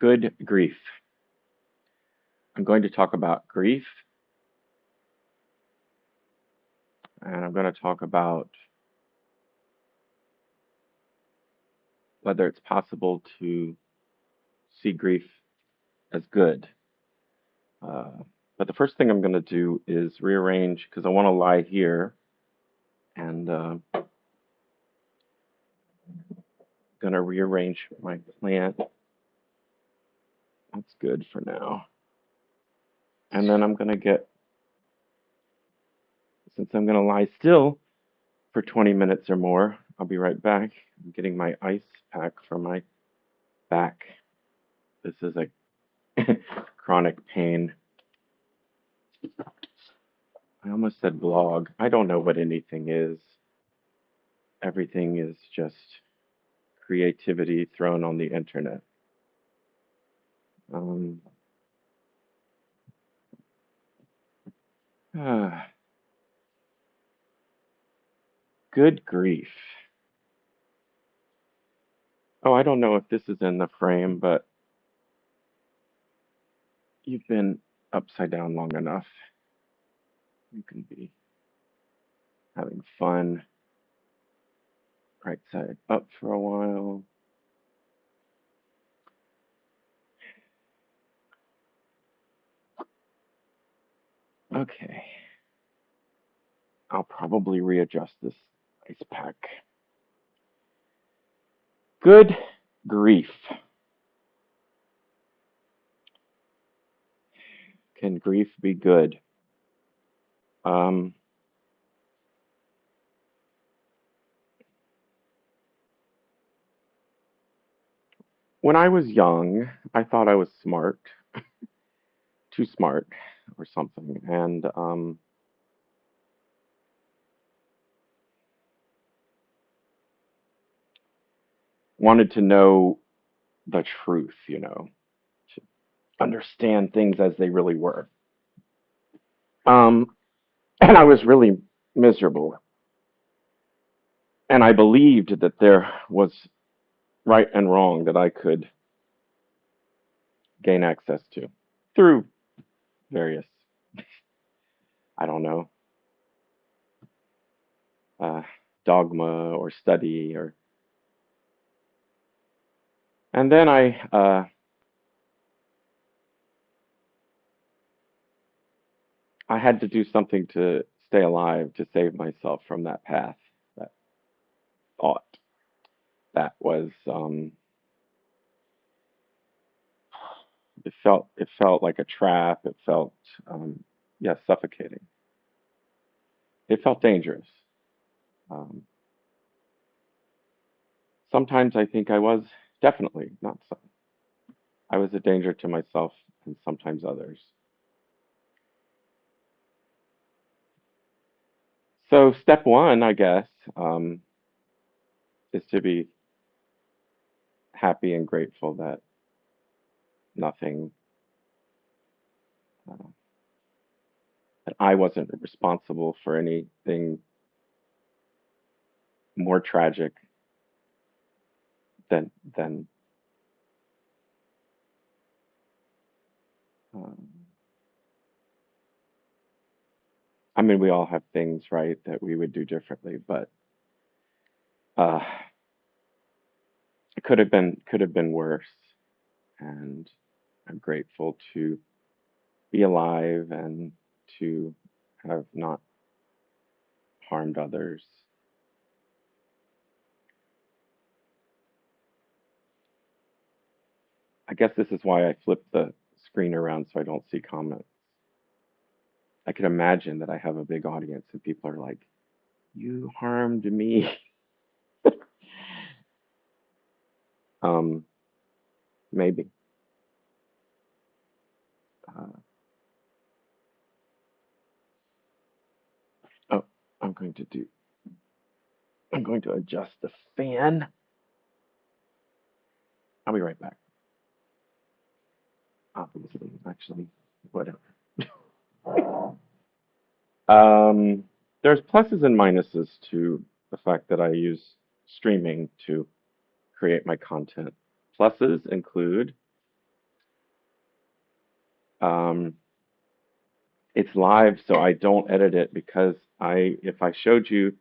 Good grief. I'm going to talk about grief, and I'm going to talk about whether it's possible to see grief as good. Uh, but the first thing I'm going to do is rearrange because I want to lie here and going to rearrange my plant. That's good for now. And then I'm going to get, since I'm going to lie still for 20 minutes or more, I'll be right back. I'm getting my ice pack for my back. This is a chronic pain. I almost said blog. I don't know what anything is. Everything is just creativity thrown on the internet. Um, ah, good grief. Oh, I don't know if this is in the frame, but you've been upside down long enough. You can be having fun right side up for a while. Okay. I'll probably readjust this ice pack. Good grief. Can grief be good? Um, when I was young, I thought I was smart, too smart or something, and wanted to know the truth, to understand things as they really were. Um, and I was really miserable. And I believed that there was right and wrong that I could gain access to through various, I don't know, uh, dogma or study or. And then I had to do something to stay alive to save myself from that path, that thought. That was it felt like a trap. It felt yeah, suffocating. It felt dangerous. Um, sometimes I think I was definitely not some. I was a danger to myself and sometimes others. So step one, I guess, um, is to be happy and grateful that nothing, uh, that I wasn't responsible for anything more tragic than um, I mean, we all have things, right, that we would do differently, but uh, it could have been worse. And I'm grateful to be alive and to have not harmed others. I guess this is why I flipped the screen around so I don't see comments. I can imagine that I have a big audience and people are like, "You harmed me." um, maybe. Uh, oh, I'm going to do. I'm going to adjust the fan. I'll be right back. Obviously, actually, whatever. Um, there's pluses and minuses to the fact that I use streaming to create my content. Pluses include Um, it's live, so I don't edit it because if I showed you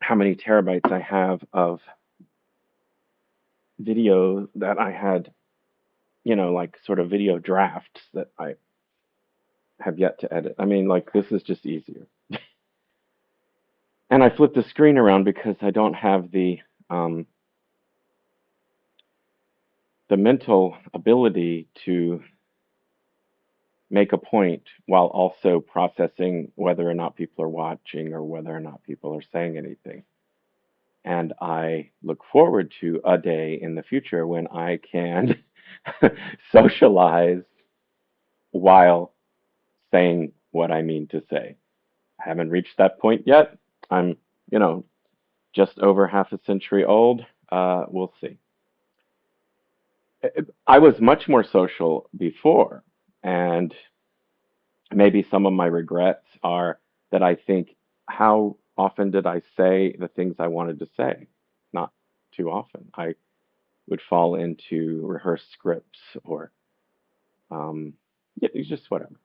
how many terabytes I have of video that I had, like sort of video drafts that I have yet to edit. I mean, like this is just easier. And I flip the screen around because I don't have um, the mental ability to make a point while also processing whether or not people are watching or whether or not people are saying anything. And I look forward to a day in the future when I can socialize while saying what I mean to say. I haven't reached that point yet. I'm, you know, just over half a century old. We'll see. I was much more social before, and maybe some of my regrets are that I think, how often did I say the things I wanted to say? Not too often. I would fall into rehearsed scripts or yeah, it's just whatever.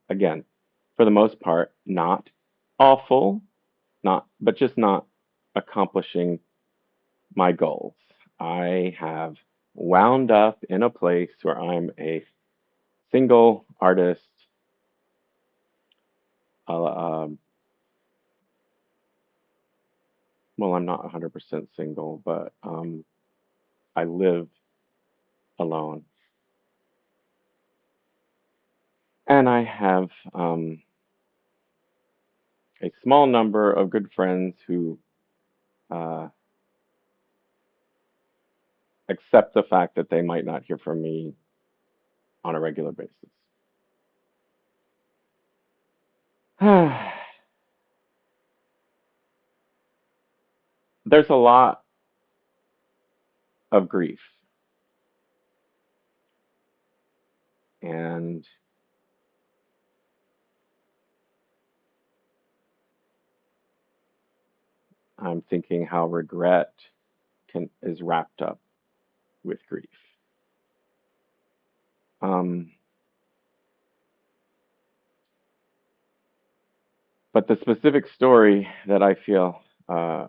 Again, for the most part, not awful, not but just not accomplishing my goals. I have wound up in a place where I'm a single artist. Uh, um, well, I'm not 100% single, but I live alone, and I have a small number of good friends who uh, accept the fact that they might not hear from me on a regular basis. There's a lot of grief, and I'm thinking how regret is wrapped up with grief. Um, but the specific story that I feel uh,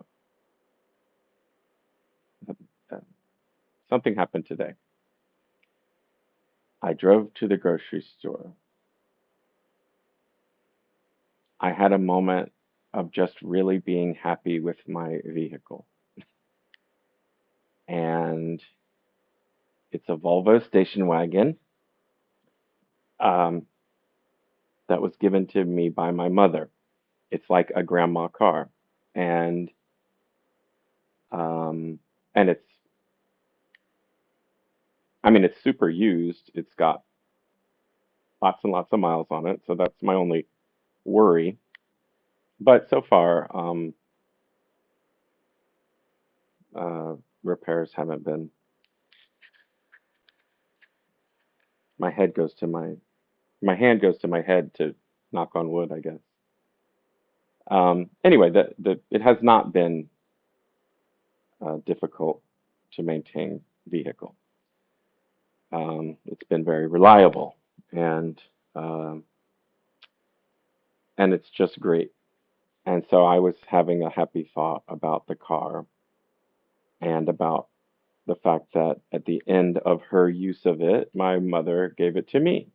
something happened today. I drove to the grocery store. I had a moment of just really being happy with my vehicle, and it's a Volvo station wagon um, that was given to me by my mother. It's like a grandma car, and um, and I mean, it's super used. It's got lots and lots of miles on it, so that's my only worry. But so far, uh, repairs haven't been. My head goes to my hand goes to my head to knock on wood, I guess. Anyway, the it has not been difficult to maintain vehicle. It's been very reliable, and um, and it's just great. And so I was having a happy thought about the car and about the fact that at the end of her use of it, my mother gave it to me.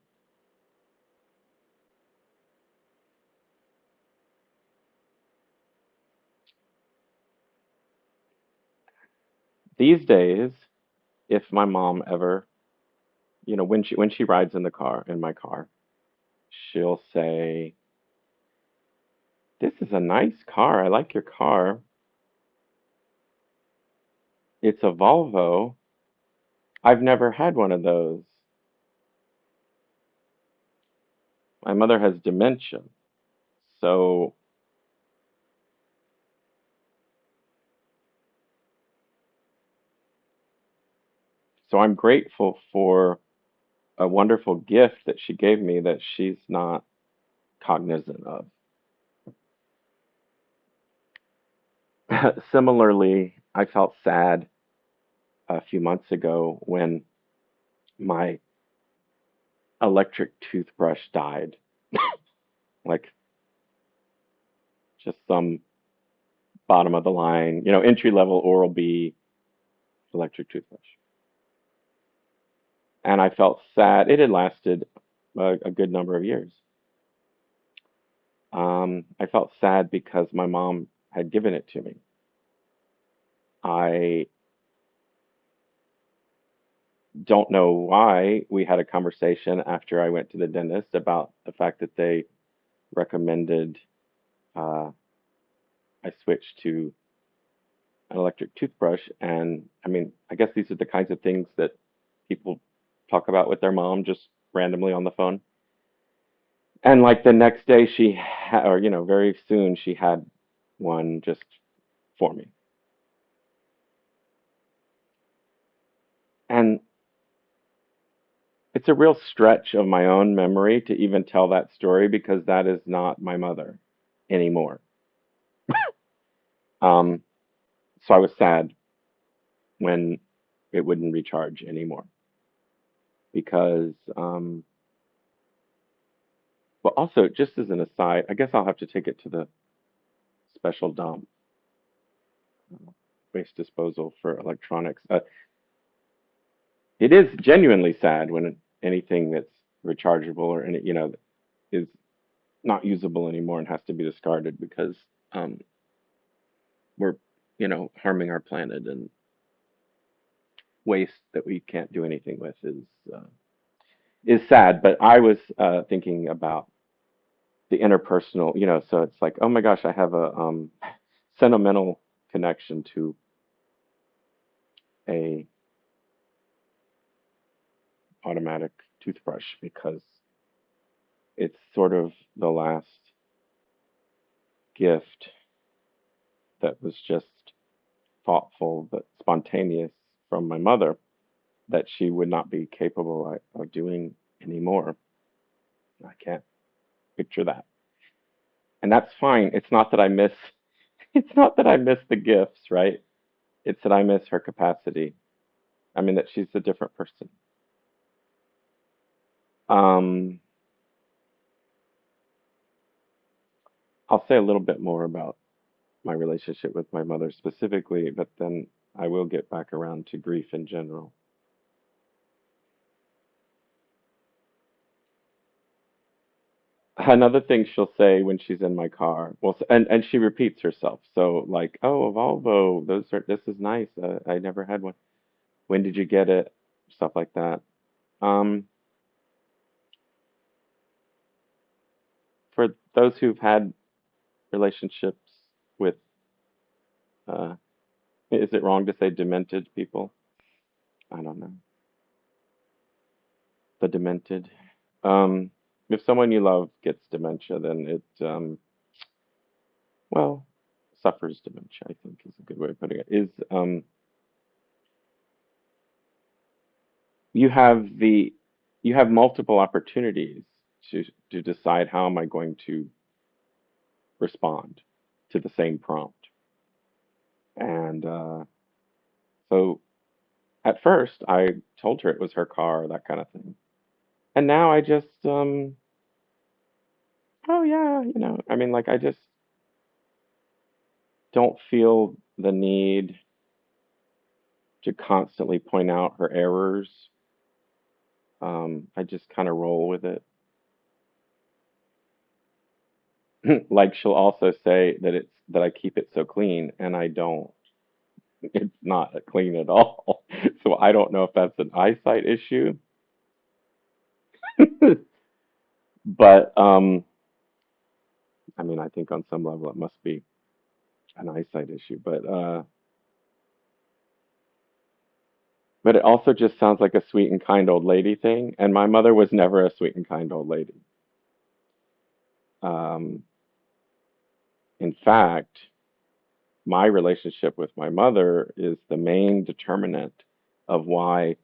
These days, if my mom ever, when she rides in the car, in my car, she'll say, "This is a nice car. I like your car. It's a Volvo. I've never had one of those." My mother has dementia, so I'm grateful for a wonderful gift that she gave me that she's not cognizant of. Similarly, I felt sad a few months ago when my electric toothbrush died. Like just some bottom of the line, entry level Oral B electric toothbrush. And I felt sad. It had lasted a good number of years. I felt sad because my mom had given it to me. I don't know why. We had a conversation after I went to the dentist about the fact that they recommended uh, I switch to an electric toothbrush. And I mean, I guess these are the kinds of things that people talk about with their mom just randomly on the phone. And like the next day, or very soon, she had one just for me. And it's a real stretch of my own memory to even tell that story because that is not my mother anymore. Um, so I was sad when it wouldn't recharge anymore because, well, also, just as an aside, I guess I'll have to take it to the special dump, waste disposal for electronics. It is genuinely sad when anything that's rechargeable or is not usable anymore and has to be discarded because um, we're, harming our planet, and waste that we can't do anything with uh, is sad. But I was thinking about the interpersonal, so it's like, oh my gosh, I have a sentimental connection to a automatic toothbrush because it's sort of the last gift that was just thoughtful but spontaneous from my mother that she would not be capable of doing anymore. I can't picture that. And that's fine. It's not that I miss it's not that I miss the gifts, right? It's that I miss her capacity. I mean that she's a different person. Um I'll say a little bit more about my relationship with my mother specifically, but then I will get back around to grief in general. Another thing she'll say when she's in my car, well, and she repeats herself. So like, oh, a Volvo, this is nice. I never had one. When did you get it? Stuff like that. Um, for those who've had relationships with, uh, is it wrong to say demented people? I don't know. The demented. Um, if someone you love gets dementia, then well, suffers dementia, I think is a good way of putting it. You have the you have multiple opportunities to decide how am I going to respond to the same prompt. And so at first I told her it was her car, that kind of thing. And now I just oh yeah, I mean like I just don't feel the need to constantly point out her errors. I just kind of roll with it. Like she'll also say that I keep it so clean, and I don't. It's not clean at all. So I don't know if that's an eyesight issue, but I mean, I think on some level it must be an eyesight issue. But it also just sounds like a sweet and kind old lady thing, and my mother was never a sweet and kind old lady. Um, in fact, my relationship with my mother is the main determinant of why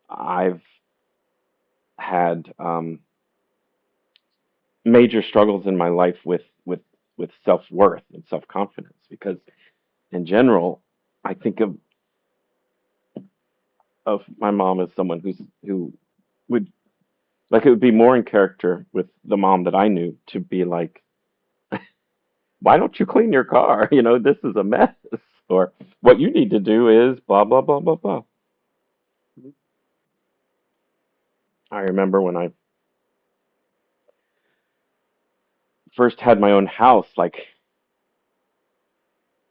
I've had major struggles in my life with self-worth and self-confidence because in general I think of of my mom as someone who would like it would be more in character with the mom that I knew to be like, why don't you clean your car? You know, this is a mess. Or what you need to do is blah blah blah blah blah. I remember when I first had my own house, like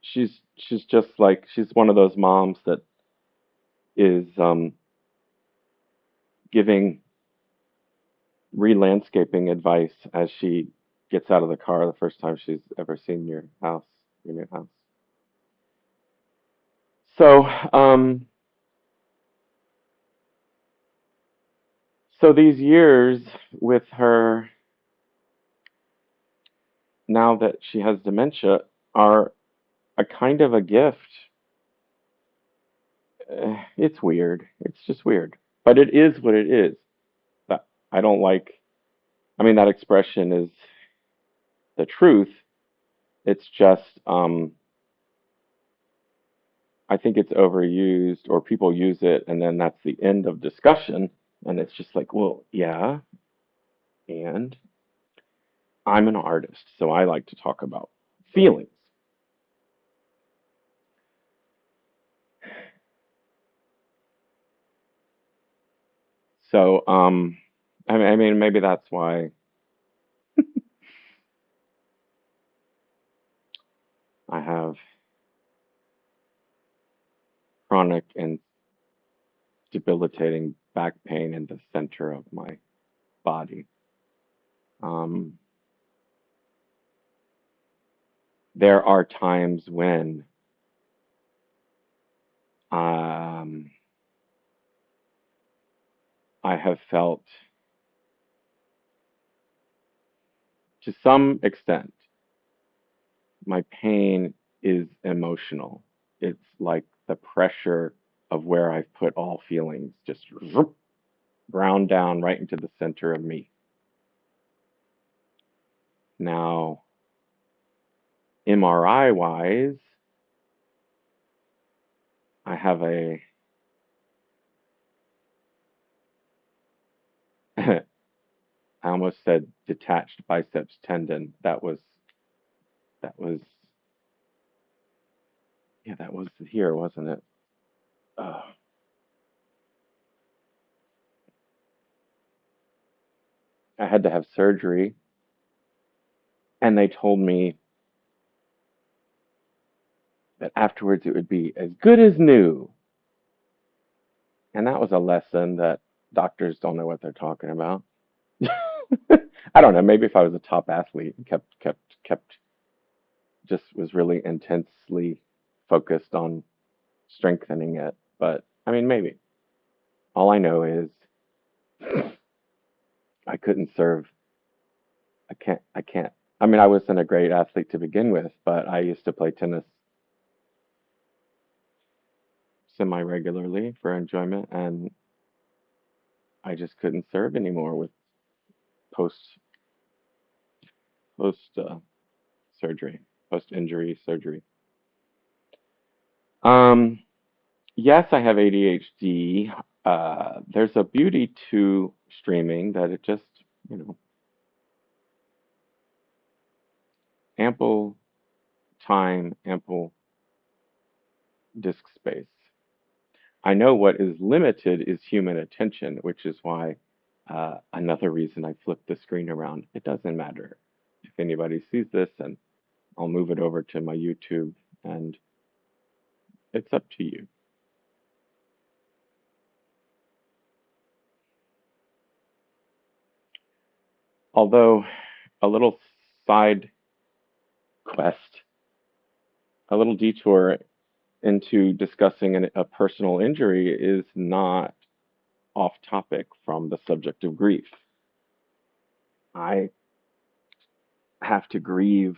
she's just like she's one of those moms that is giving re-landscaping advice as she gets out of the car the first time she's ever seen your house, your new house. So, so these years with her, now that she has dementia, are a kind of a gift. It's weird. It's just weird. But it is what it is. But I don't like, I mean, that expression is the truth. It's just, I think it's overused or people use it and then that's the end of discussion. And it's just like, well, yeah, and I'm an artist, so I like to talk about feelings. So, I mean, maybe that's why I have chronic and debilitating back pain in the center of my body. Um, there are times when um, I have felt, to some extent, my pain is emotional. It's like the pressure of where I've put all feelings just ground down right into the center of me. Now, MRI wise, I have a I almost said detached biceps tendon. That was yeah, that was here, wasn't it? Uh, I had to have surgery, and they told me that afterwards it would be as good as new. And that was a lesson that doctors don't know what they're talking about. I don't know. Maybe if I was a top athlete and kept just was really intensely focused on strengthening it. But I mean, maybe. All I know is I couldn't serve. I can't. I mean, I wasn't a great athlete to begin with, but I used to play tennis semi regularly for enjoyment, and I just couldn't serve anymore with post post surgery, post injury surgery. Um, yes, I have ADHD. There's a beauty to streaming that it just, you know, ample time, ample disk space. I know what is limited is human attention, which is why another reason I flipped the screen around. It doesn't matter if anybody sees this, and I'll move it over to my YouTube, and it's up to you. Although a little side quest, a little detour into discussing a personal injury is not off topic from the subject of grief. I have to grieve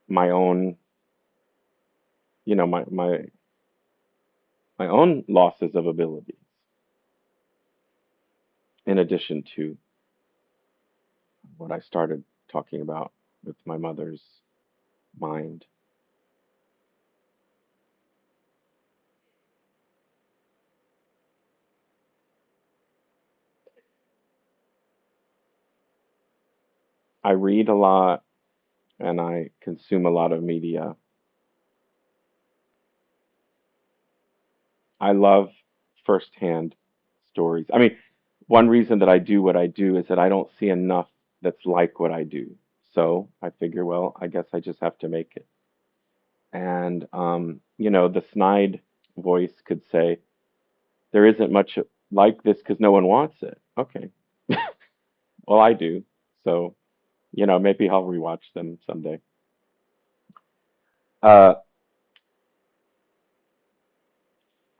my own, my own losses of abilities, in addition to what I started talking about with my mother's mind. I read a lot and I consume a lot of media. I love firsthand stories. I mean, one reason that I do what I do is that I don't see enough that's like what I do. So I figure, well, I guess I just have to make it. And the snide voice could say, there isn't much like this because no one wants it. Okay. Well, I do. So, maybe I'll rewatch them someday. Uh,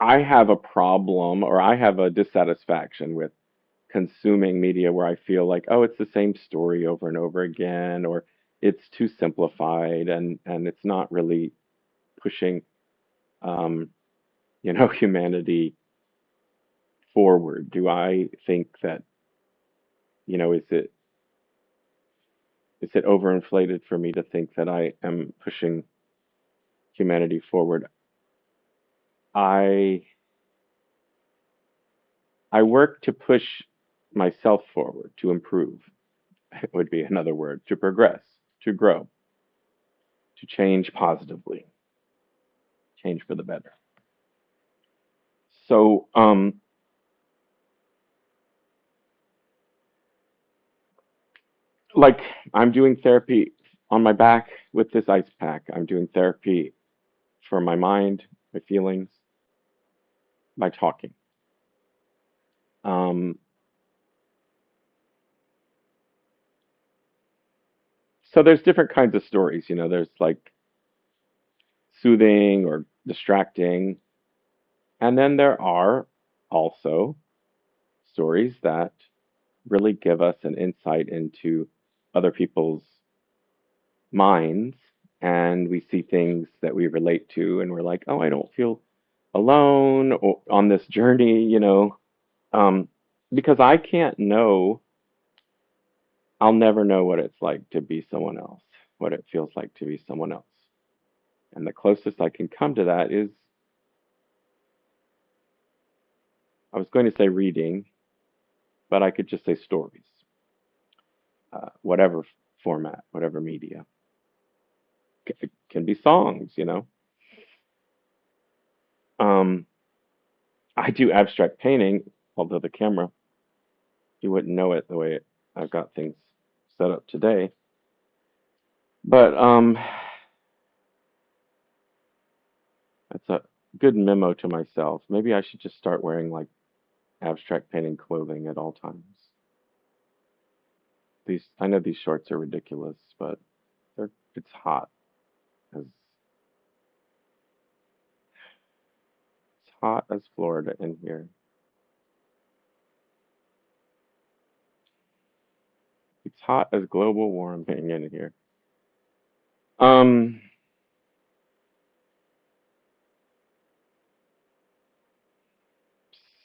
I have a problem or I have a dissatisfaction with consuming media where I feel like, oh, it's the same story over and over again, or it's too simplified and it's not really pushing, um, humanity forward. Do I think that, is it overinflated for me to think that I am pushing humanity forward? I I work to push myself forward, to improve, would be another word, to progress, to grow, to change positively, change for the better. So, like I'm doing therapy on my back with this ice pack. I'm doing therapy for my mind, my feelings, by talking. Um, so there's different kinds of stories. There's like soothing or distracting, and then there are also stories that really give us an insight into other people's minds, and we see things that we relate to, and we're like, oh, I don't feel alone on this journey. Um, because I can't know, I'll never know what it's like to be someone else, what it feels like to be someone else. And the closest I can come to that is, I was going to say reading, but I could just say stories, whatever format, whatever media. It can be songs. Um, I do abstract painting, although the camera, you wouldn't know it the way I've got things set up today. But that's a good memo to myself. Maybe I should just start wearing like abstract painting clothing at all times. I know these shorts are ridiculous, but it's hot as it's hot as Florida in here. It's hot as global warming in here. Um,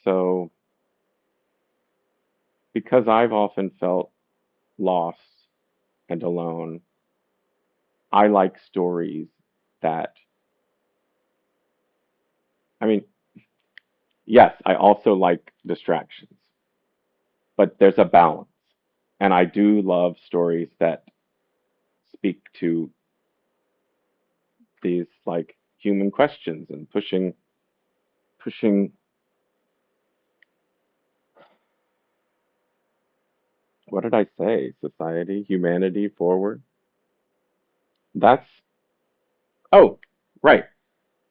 so because I've often felt lost and alone, I like stories that, I mean, yes, I also like distractions, but there's a balance. And I do love stories that speak to these like human questions and pushing, what did I say? Society, humanity forward. That's, oh, right.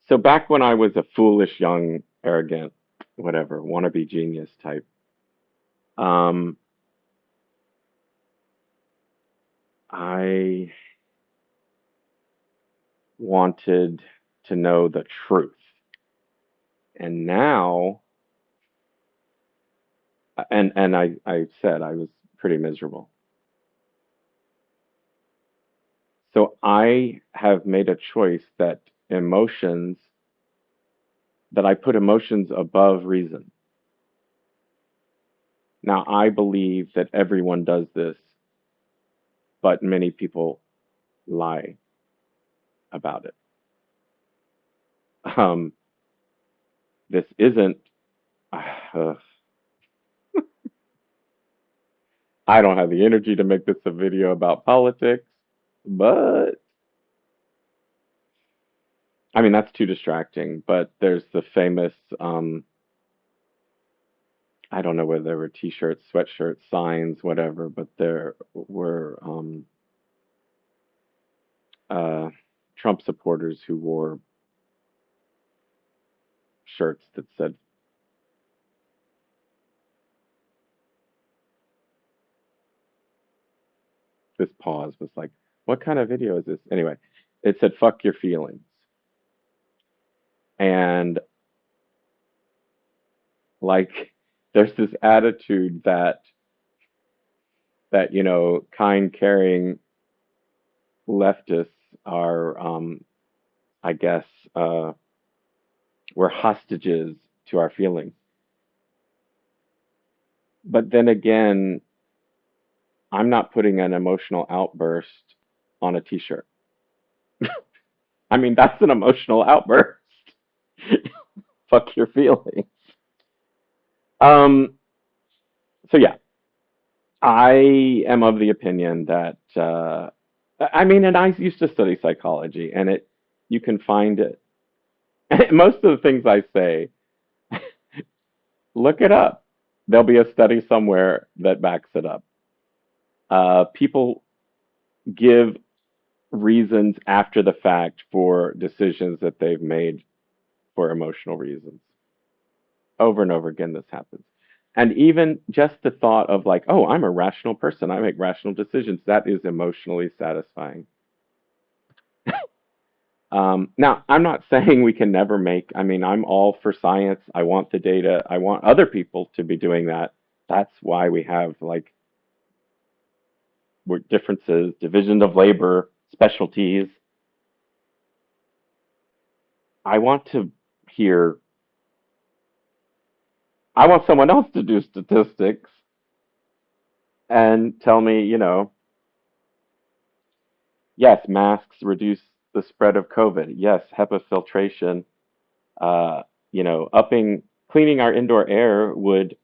So back when I was a foolish, young, arrogant, whatever, wannabe genius type, um, I wanted to know the truth. And now, and I said I was pretty miserable. So I have made a choice emotions, that I put emotions above reason. Now, I believe that everyone does this, but many people lie about it. Um, this isn't, uh, I don't have the energy to make this a video about politics, but I mean that's too distracting. But there's the famous I don't know whether they were t-shirts, sweatshirts, signs, whatever, but there were uh, Trump supporters who wore shirts that said this pause was like, what kind of video is this? Anyway, it said fuck your feelings. And like there's this attitude that kind, caring leftists are I guess we're hostages to our feelings. But then again, I'm not putting an emotional outburst on a t-shirt. I mean, that's an emotional outburst. Fuck your feelings. Um, so yeah, I am of the opinion that I mean, and I used to study psychology, and you can find it. Most of the things I say, look it up. There'll be a study somewhere that backs it up. People give reasons after the fact for decisions that they've made for emotional reasons. Over and over again, this happens. And even just the thought of like, oh, I'm a rational person. I make rational decisions. That is emotionally satisfying. Now, I'm not saying we can never make, I mean, I'm all for science. I want the data. I want other people to be doing that. That's why we have like differences, division of labor, specialties. I want to hear, I want someone else to do statistics and tell me, yes, masks reduce the spread of COVID. Yes, HEPA filtration, uh, upping, cleaning our indoor air would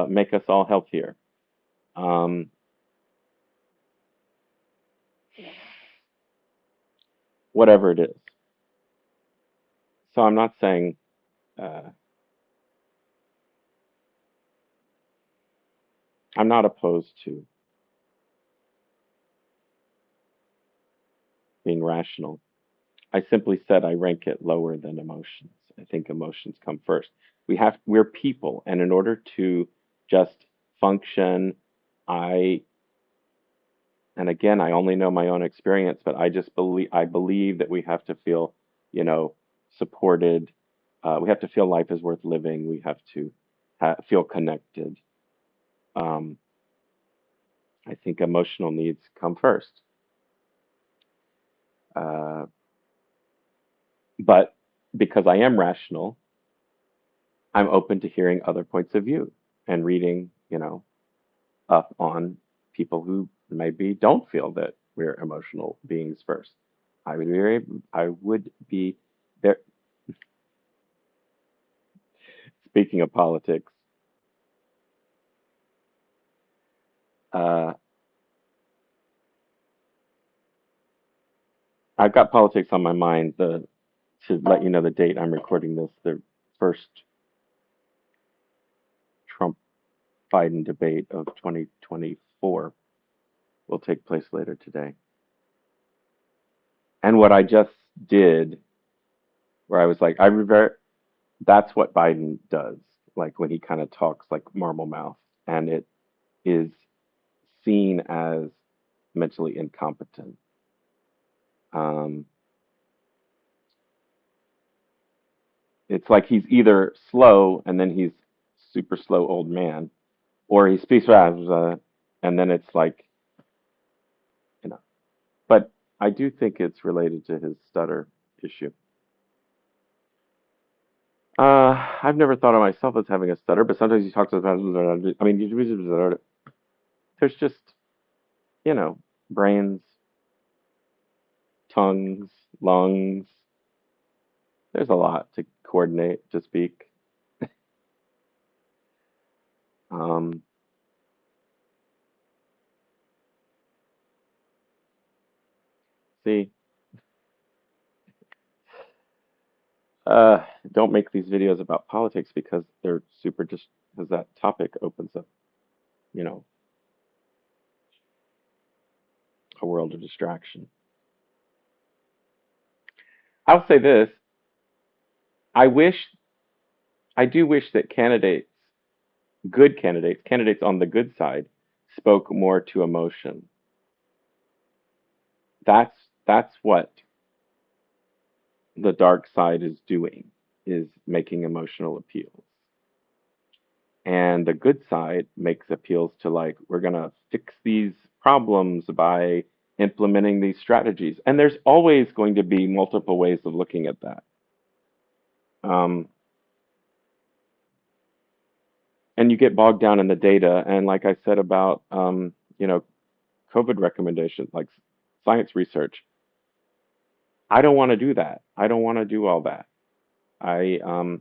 make us all healthier. Um, whatever it is. So I'm not saying uh, I'm not opposed to being rational. I simply said I rank it lower than emotions. I think emotions come first. We're people, and in order to just function, I and again I only know my own experience, but I believe that we have to feel, you know, supported. We have to feel life is worth living. We have to feel connected. Um, I think emotional needs come first. Uh, but because I am rational, I'm open to hearing other points of view and reading, up on people who maybe don't feel that we're emotional beings first. I would be there. Speaking of politics, uh, I've got politics on my mind. To let you know the date I'm recording this, the first Trump Biden debate of 2024 will take place later today. And what I just did, where I was like, I revert, that's what Biden does. Like when he kind of talks like marble mouth, and it is seen as mentally incompetent. Um, it's like he's either slow and then he's super slow old man, or he speaks fast, and then it's like, you know. But I do think it's related to his stutter issue. I've never thought of myself as having a stutter, but sometimes he talks about, I mean, there's just, you know, brains, tongues, lungs. There's a lot to coordinate to speak. Um, See, uh, don't make these videos about politics because they're super just because that topic opens up, you know, a world of distraction. I'll say this: I wish, I do wish that candidates, good candidates, candidates on the good side, spoke more to emotion. That's what the dark side is doing, is making emotional appeals. And the good side makes appeals to like, we're gonna fix these problems by implementing these strategies. And there's always going to be multiple ways of looking at that. Um, and you get bogged down in the data. And like I said about, COVID recommendations, like science research, I don't want to do that. I don't want to do all that. I um,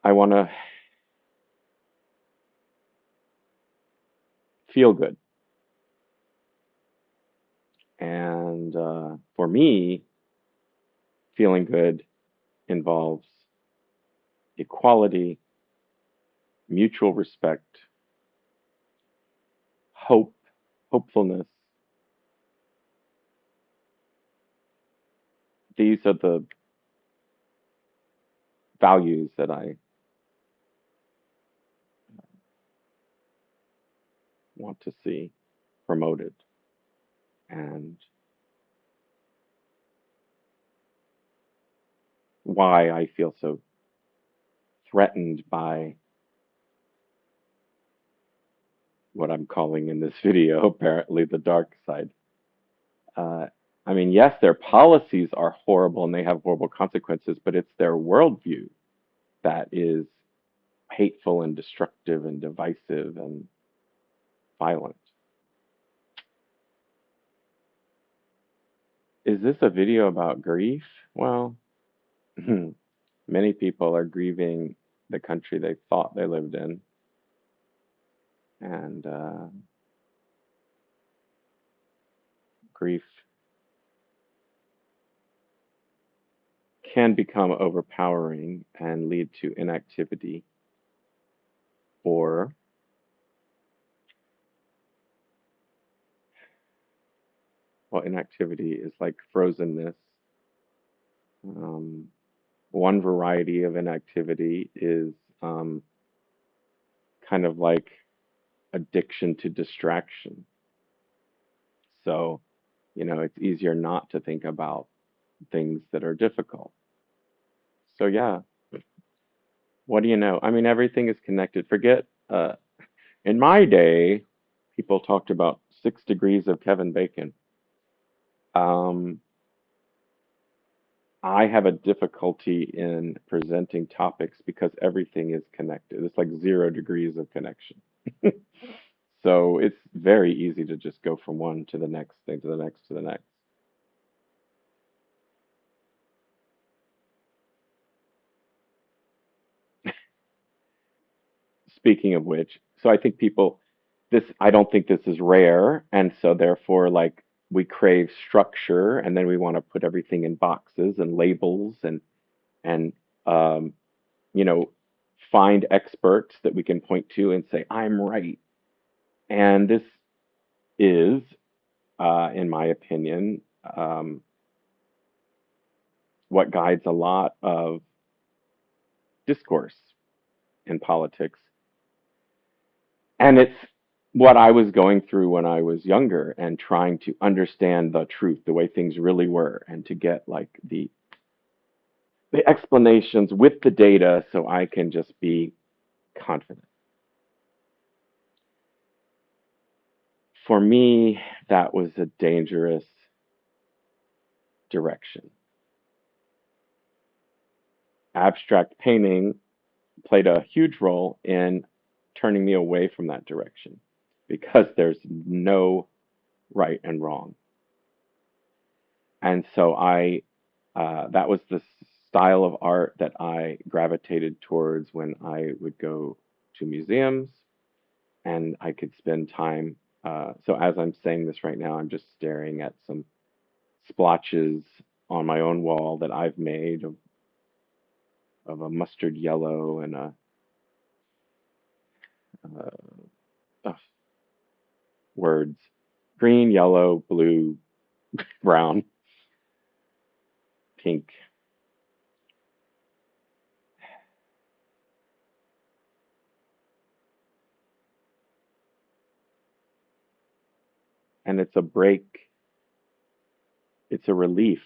I want to feel good. And for me, feeling good involves equality, mutual respect, hope, hopefulness. These are the values that I want to see promoted, and why I feel so threatened by what I'm calling in this video, apparently, the dark side. Uh, I mean, yes, their policies are horrible and they have horrible consequences, but it's their worldview that is hateful and destructive and divisive and violent. Is this a video about grief? Well, many people are grieving the country they thought they lived in, and grief can become overpowering and lead to inactivity, or, well, inactivity is like frozenness. Um, one variety of inactivity is um, kind of like addiction to distraction. So, it's easier not to think about things that are difficult. So, yeah, what do you know? I mean, everything is connected. Forget, in my day, people talked about 6 degrees of Kevin Bacon. Um, I have a difficulty in presenting topics because everything is connected. It's like 0 degrees of connection. So it's very easy to just go from one to the next thing to the next to the next. Speaking of which, so I think I don't think this is rare, and so therefore, like, we crave structure, and then we want to put everything in boxes and labels, and um, you know, find experts that we can point to and say, I'm right. And this is, in my opinion, um, what guides a lot of discourse in politics. And it's what I was going through when I was younger and trying to understand the truth, the way things really were, and to get like the explanations with the data so I can just be confident. For me, that was a dangerous direction. Abstract painting played a huge role in turning me away from that direction because there's no right and wrong. And so that was the style of art that I gravitated towards when I would go to museums and I could spend time. So as I'm saying this right now, I'm just staring at some splotches on my own wall that I've made of a mustard yellow and uh, words green, yellow, blue, brown, pink. And it's a break, it's a relief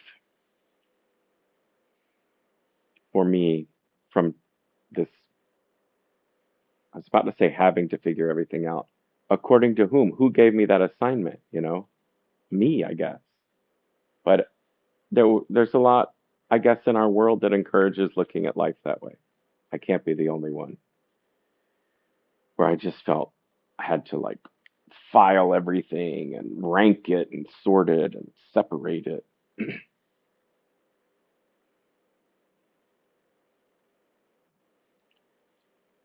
for me from this. I was about to say having to figure everything out. According to whom? Who gave me that assignment? Me, I guess. But there's a lot, I guess, in our world that encourages looking at life that way. I can't be the only one where I just felt I had to like file everything and rank it and sort it and separate it.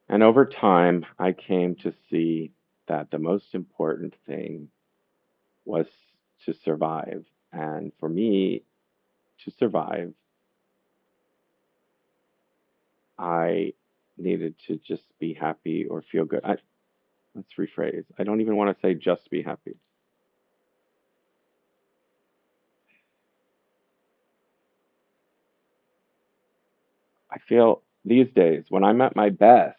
And over time, I came to see that the most important thing was to survive. And for me to survive, I needed to just be happy or feel good. Let's rephrase. I don't even want to say just be happy. I feel these days when I'm at my best,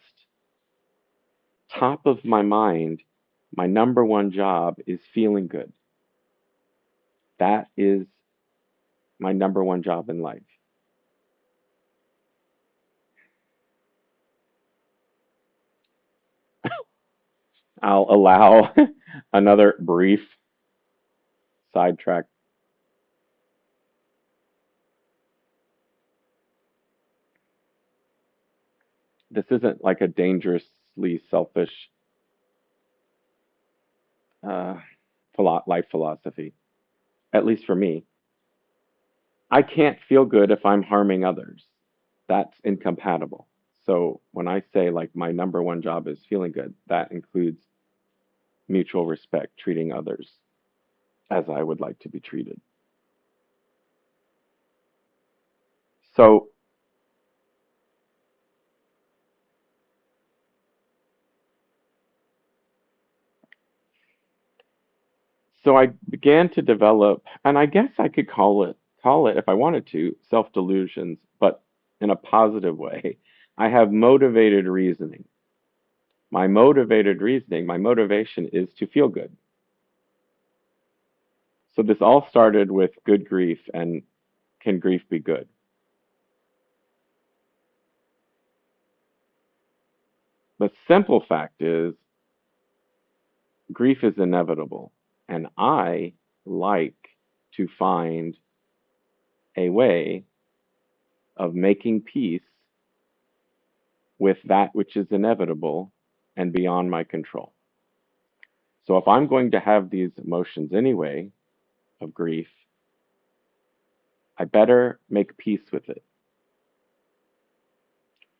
top of my mind, my number one job is feeling good. That is my number one job in life. I'll allow another brief sidetrack. This isn't like a dangerously selfish uh, life philosophy, at least for me. I can't feel good if I'm harming others. That's incompatible. So when I say like my number one job is feeling good, that includes mutual respect, treating others as I would like to be treated. So so I began to develop, and I guess I could call it if I wanted to, self-delusions, but in a positive way. I have motivated reasoning. My motivation is to feel good. So this all started with good grief and can grief be good? The simple fact is grief is inevitable, and I like to find a way of making peace with that which is inevitable and beyond my control. So if I'm going to have these emotions anyway of grief, I better make peace with it.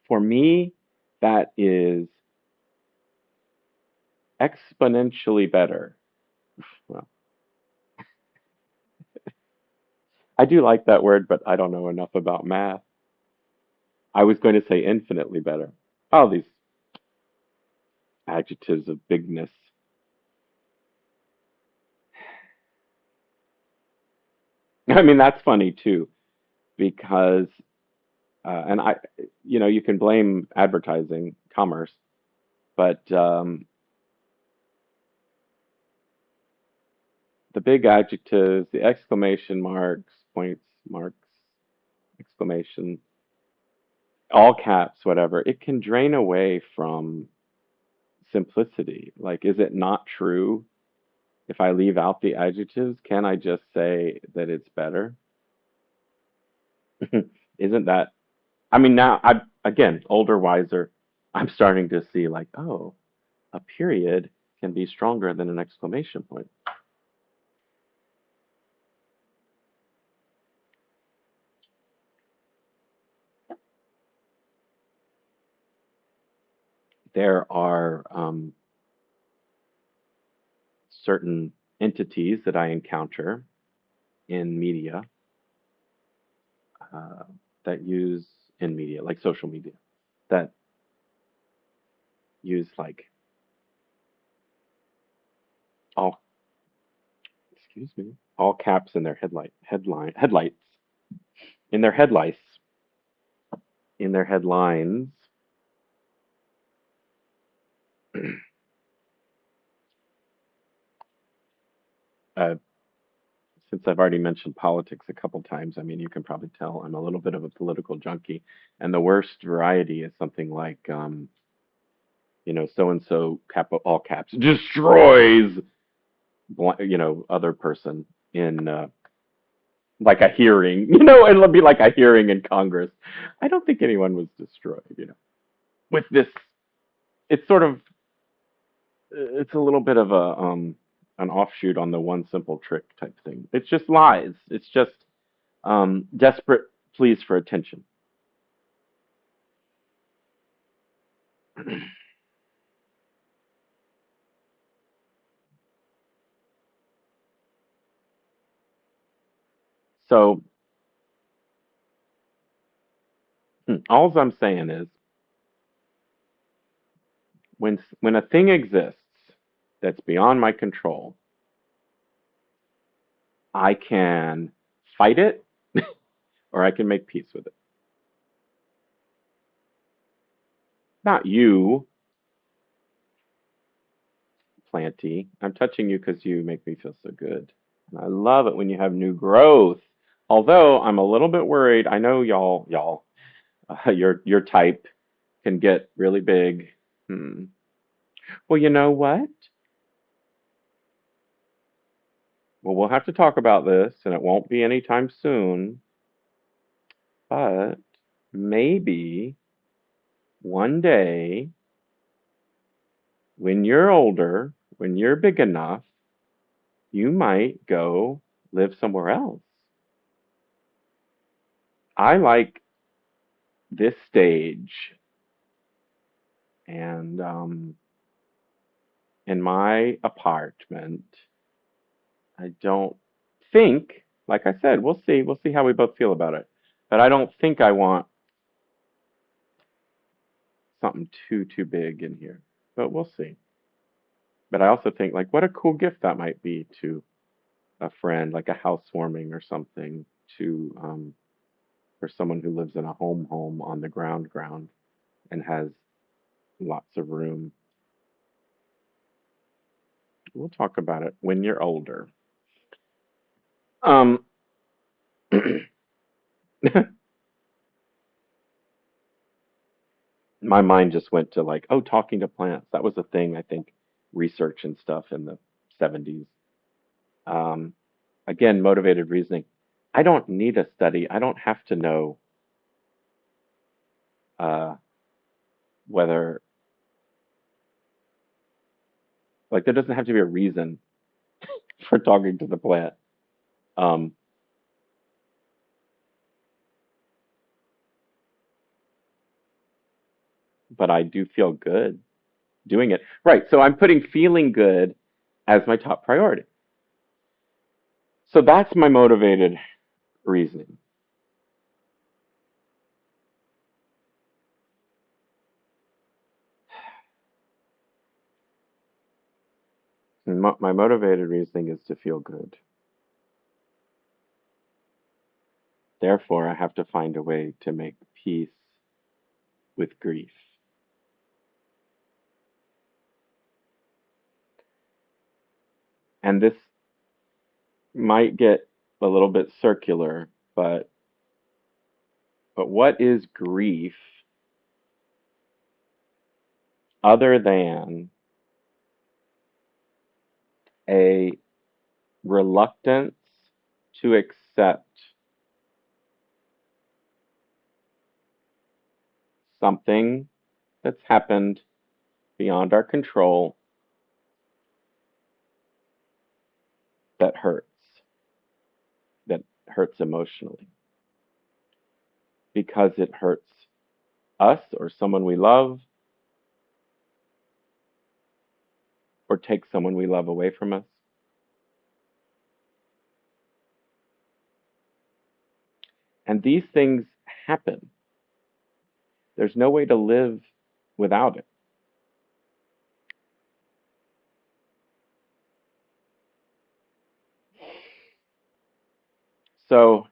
For me, that is exponentially better. Well, I do like that word, but I don't know enough about math. I was going to say infinitely better. All these adjectives of bigness. I mean, that's funny too, because, and you can blame advertising, commerce, but the big adjectives, the exclamation marks, points, marks, exclamation, all caps, whatever, it can drain away from simplicity. Like, is it not true? If I leave out the adjectives, can I just say that it's better? Isn't that, I mean, now again, older, wiser, I'm starting to see like, oh, a period can be stronger than an exclamation point. There are certain entities that I encounter in media uh, that use in media, like social media, that use like all excuse me all caps in their headlights in their headlights in their headlines. uh, since I've already mentioned politics a couple times, I mean you can probably tell I'm a little bit of a political junkie, and the worst variety is something like so and so cap all caps destroys other person in like a hearing, and it'll be like a hearing in Congress. I don't think anyone was destroyed, with this. It's sort of, it's a little bit of an offshoot on the one simple trick type thing. It's just lies. It's just desperate pleas for attention. So all I'm saying is when a thing exists that's beyond my control, I can fight it or I can make peace with it. Not you, Planty. I'm touching you because you make me feel so good. And I love it when you have new growth. Although I'm a little bit worried. I know your type can get really big. Hmm. Well, you know what? Well, we'll have to talk about this, and it won't be anytime soon. But maybe one day, when you're older, when you're big enough, you might go live somewhere else. I like this stage, and in my apartment, I don't think, like I said, we'll see. We'll see how we both feel about it. But I don't think I want something too big in here. But we'll see. But I also think like what a cool gift that might be to a friend, like a housewarming or something, to for someone who lives in a home on the ground and has lots of room. We'll talk about it when you're older. Um, my mind just went to like, oh, talking to plants. That was a thing, I think, research and stuff in the 70s. Um, again, motivated reasoning. I don't need a study. I don't have to know uh, whether, like, there doesn't have to be a reason for talking to the plant. Um, but I do feel good doing it. Right. So I'm putting feeling good as my top priority. So that's my motivated reasoning. My motivated reasoning is to feel good. Therefore, I have to find a way to make peace with grief. And this might get a little bit circular, but what is grief other than a reluctance to accept something that's happened beyond our control that hurts, that hurts emotionally, because it hurts us or someone we love, or takes someone we love away from us, And these things happen. There's no way to live without it. So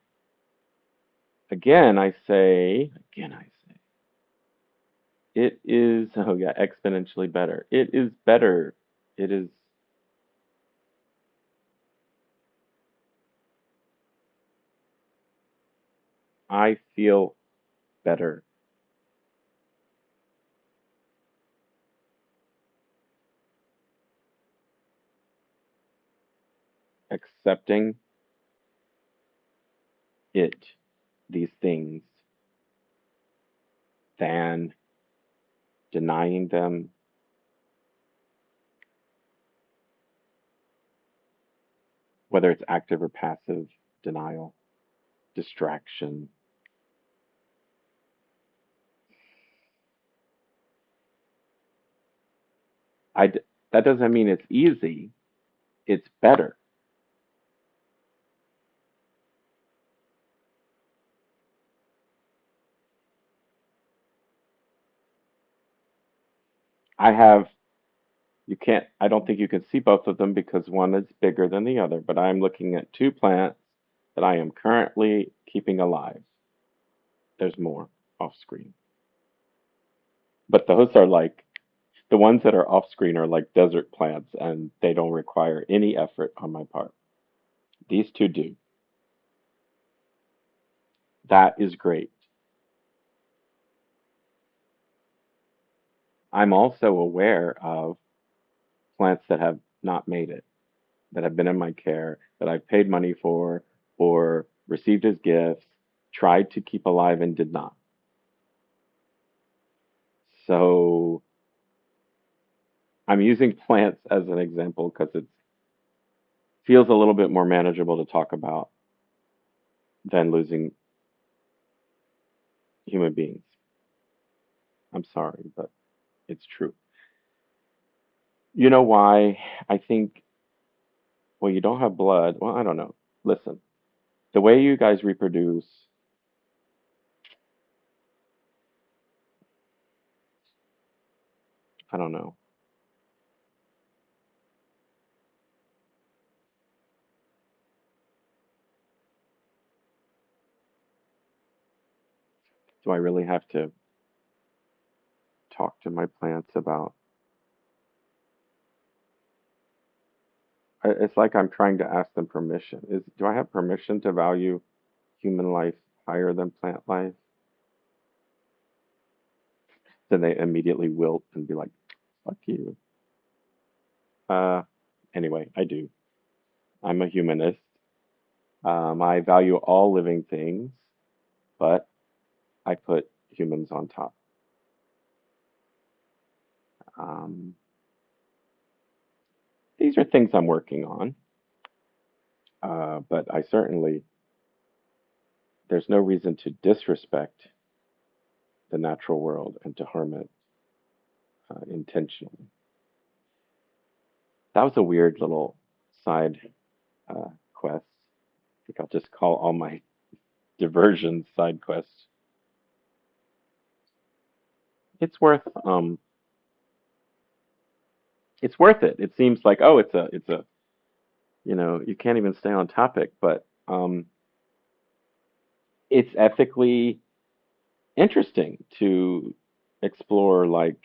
again, I say, it is, oh yeah, exponentially better. It is better. It is, I feel better accepting it, these things, than denying them, whether it's active or passive denial, distraction. I, d- that doesn't mean it's easy, it's better. I have, you can't, I don't think you can see both of them because one is bigger than the other, but I'm looking at two plants that I am currently keeping alive. There's more off screen. But those are like, the ones that are off screen are like desert plants and they don't require any effort on my part. These two do. That is great. I'm also aware of plants that have not made it, that have been in my care, that I've paid money for or received as gifts, tried to keep alive and did not. So I'm using plants as an example because it feels a little bit more manageable to talk about than losing human beings. I'm sorry, but it's true. You know why? I think, well, you don't have blood. Well, I don't know. Listen, the way you guys reproduce, I don't know. Do I really have to talk to my plants about? It's like I'm trying to ask them permission. Do I have permission to value human life higher than plant life? Then they immediately wilt and be like, "Fuck you." Uh, anyway, I do. I'm a humanist. I value all living things, but I put humans on top. Um, these are things I'm working on, but I certainly, there's no reason to disrespect the natural world and to harm it intentionally. That was a weird little side quest. I think I'll just call all my diversions side quests. It's worth it's worth it. It seems like, oh, it's a you can't even stay on topic, but it's ethically interesting to explore, like,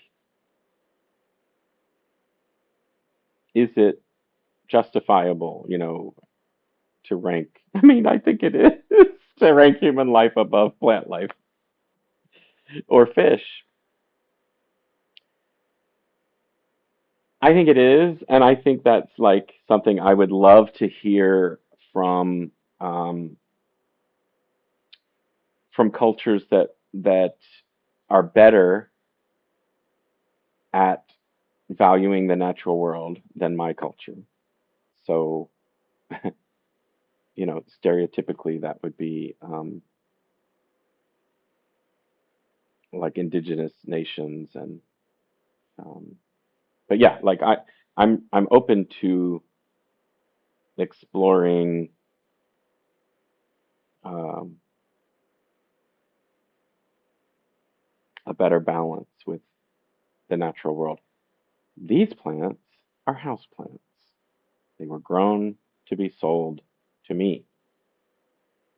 is it justifiable, to rank, I mean, I think it is to rank human life above plant life or fish. I think it is, and I think that's like something I would love to hear from um, from cultures that are better at valuing the natural world than my culture. So, stereotypically that would be like indigenous nations and um, but yeah, like I'm open to exploring um, better balance with the natural world. These plants are house plants. They were grown to be sold to me,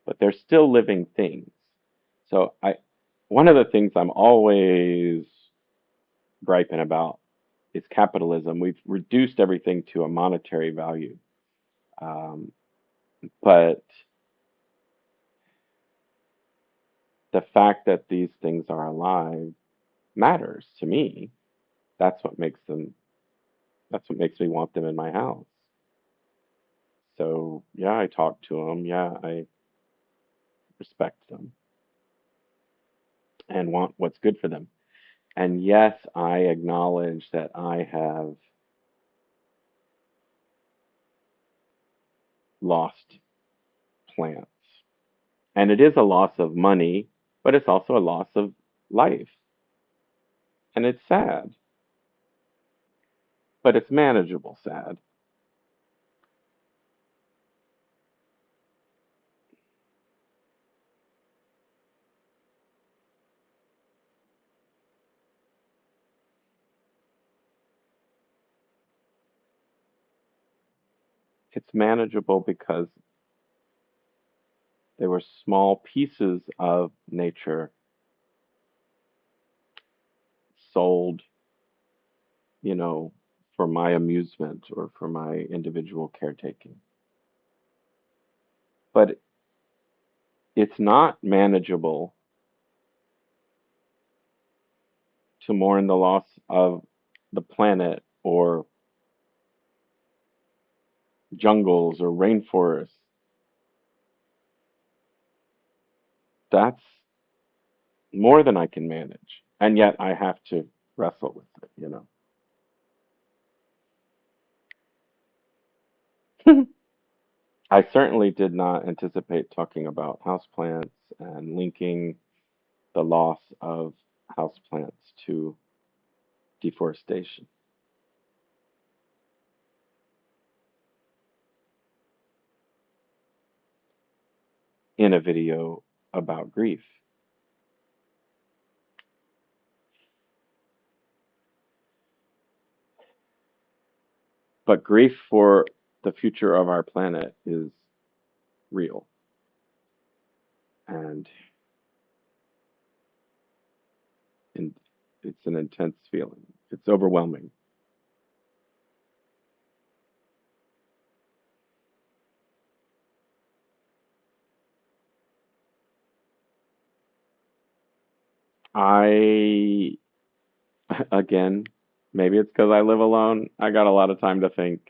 but they're still living things. So one of the things I'm always griping about is capitalism. We've reduced everything to a monetary value. Um, but the fact that these things are alive matters to me. That's what makes them, that's what makes me want them in my house. So, yeah, I talk to them. Yeah, I respect them and want what's good for them. And yes, I acknowledge that I have lost plants. And it is a loss of money, but it's also a loss of life. And it's sad, but it's manageable sad. It's manageable because they were small pieces of nature sold, you know, for my amusement or for my individual caretaking. But it's not manageable to mourn the loss of the planet or jungles or rainforests. That's more than I can manage. And yet I have to wrestle with it. I certainly did not anticipate talking about houseplants and linking the loss of houseplants to deforestation in a video about grief. But grief for the future of our planet is real, and, and it's an intense feeling. It's overwhelming. I, again, maybe it's because I live alone. I got a lot of time to think.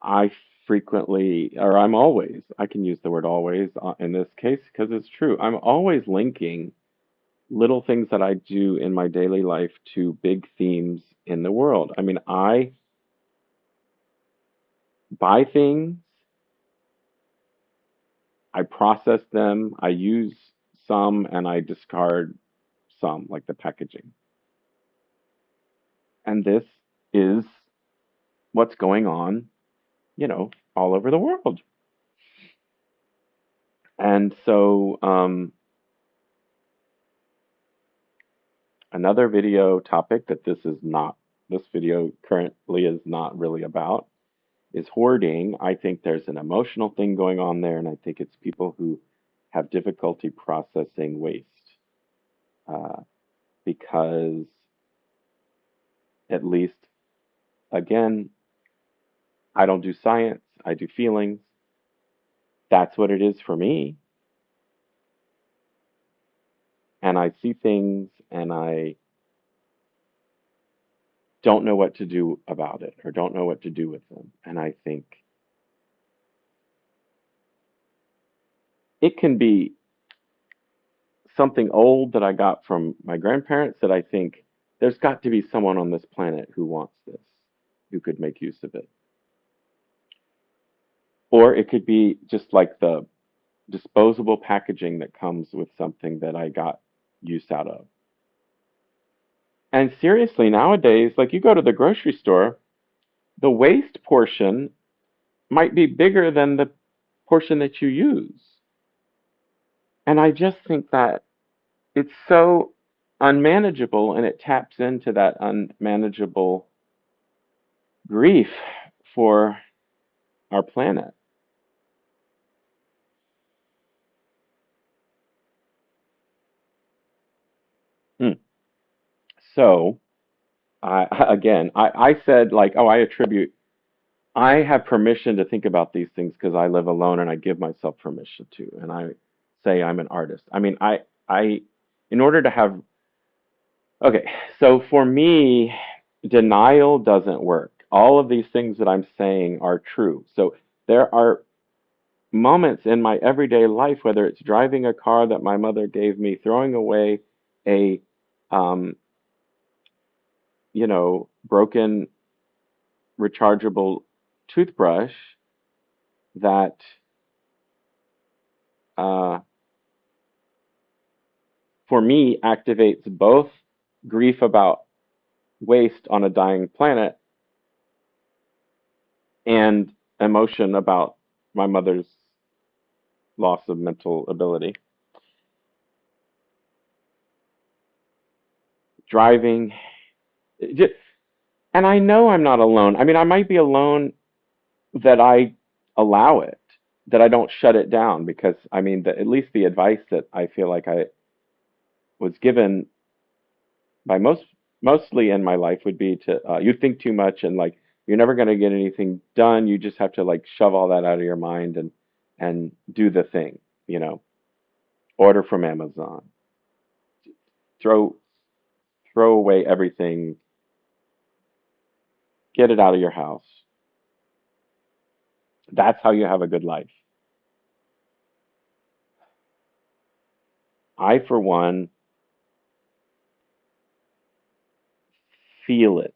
I frequently, or I'm always, I can use the word always in this case because it's true. I'm always linking little things that I do in my daily life to big themes in the world. I mean, I buy things, I process them, I use some, and I discard some, like the packaging. And this is what's going on, all over the world. And so, another video topic that this video currently is not really about is hoarding. I think there's an emotional thing going on there, and I think it's people who have difficulty processing waste. Uh, because, at least, again, I don't do science, I do feelings. That's what it is for me. And I see things and I don't know what to do about it or don't know what to do with them. And I think it can be something old that I got from my grandparents that I think there's got to be someone on this planet who wants this, who could make use of it. Or it could be just like the disposable packaging that comes with something that I got use out of. And seriously, nowadays, like you go to the grocery store, the waste portion might be bigger than the portion that you use. And I just think that it's so unmanageable and it taps into that unmanageable grief for our planet. Hmm. So, again, I said like, oh, I attribute, I have permission to think about these things because I live alone and I give myself permission to, and I say I'm an artist. I mean, I, in order to have, okay, so for me, denial doesn't work. All of these things that I'm saying are true. So there are moments in my everyday life, whether it's driving a car that my mother gave me, throwing away a, um, broken rechargeable toothbrush that uh, for me activates both grief about waste on a dying planet and emotion about my mother's loss of mental ability. Driving, and I know I'm not alone. I mean, I might be alone that I allow it, that I don't shut it down because I mean, at least the advice that I feel like I was given by mostly in my life would be to you think too much and like you're never going to get anything done. You just have to like shove all that out of your mind and do the thing, you know. Order from Amazon. Throw throw away everything. Get it out of your house. That's how you have a good life. I for one feel it.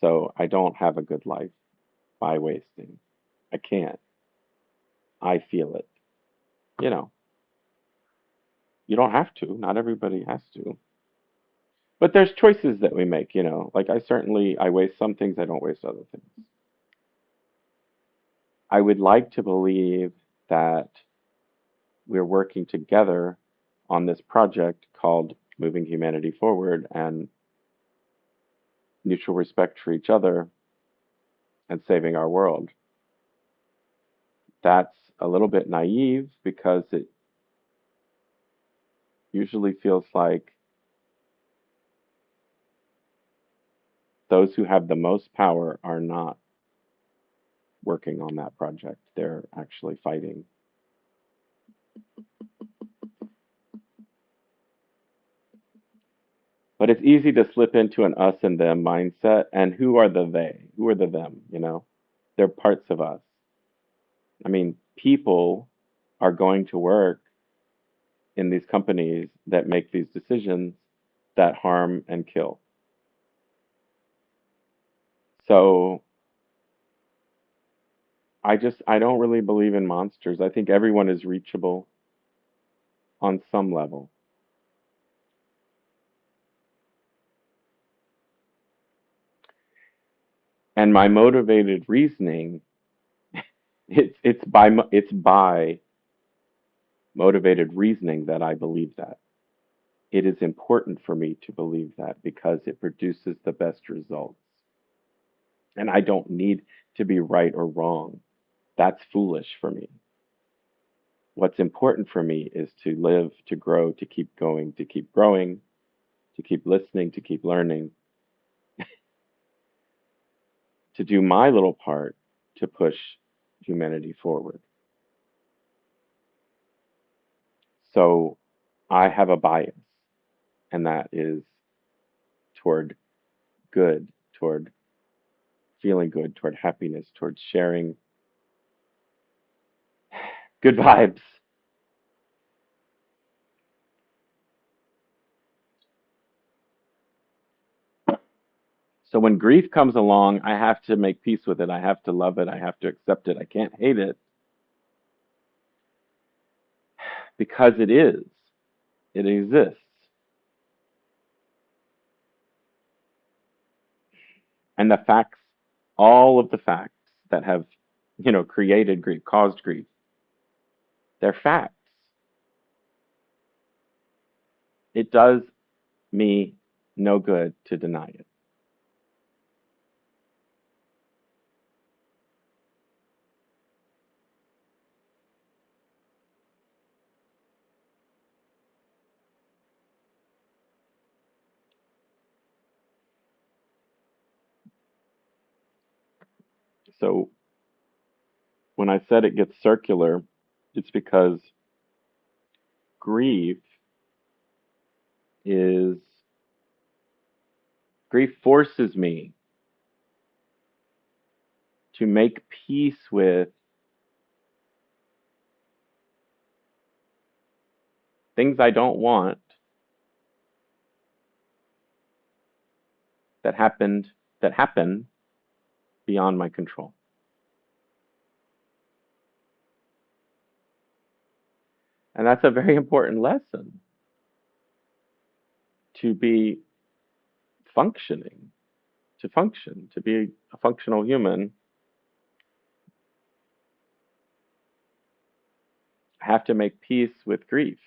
So I don't have a good life by wasting. I can't. I feel it. You know, you don't have to. Not everybody has to. But there's choices that we make, you know. Like I waste some things, I don't waste other things. I would like to believe that we're working together on this project called Moving Humanity Forward and mutual respect for each other and saving our world. That's a little bit naive because it usually feels like those who have the most power are not working on that project. They're actually fighting. But it's easy to slip into an us and them mindset. And who are the they? Who are the them? You know, they're parts of us. I mean, people are going to work in these companies that make these decisions that harm and kill. So I don't really believe in monsters. I think everyone is reachable on some level. And my motivated reasoning, it's by motivated reasoning that I believe that. It is important for me to believe that because it produces the best results. And I don't need to be right or wrong. That's foolish for me. What's important for me is to live, to grow, to keep going, to keep growing, to keep listening, to keep learning, to do my little part to push humanity forward. So I have a bias, and that is toward good, toward feeling good, toward happiness, toward sharing good vibes. So when grief comes along, I have to make peace with it. I have to love it. I have to accept it. I can't hate it because it is. It exists. And the facts, all of the facts that have, created grief, caused grief, they're facts. it does me no good to deny it. So when I said it gets circular, it's because grief is grief forces me to make peace with things I don't want that happened that happen beyond my control. And that's a very important lesson to be functioning, to function, to be a functional human. I have to make peace with grief.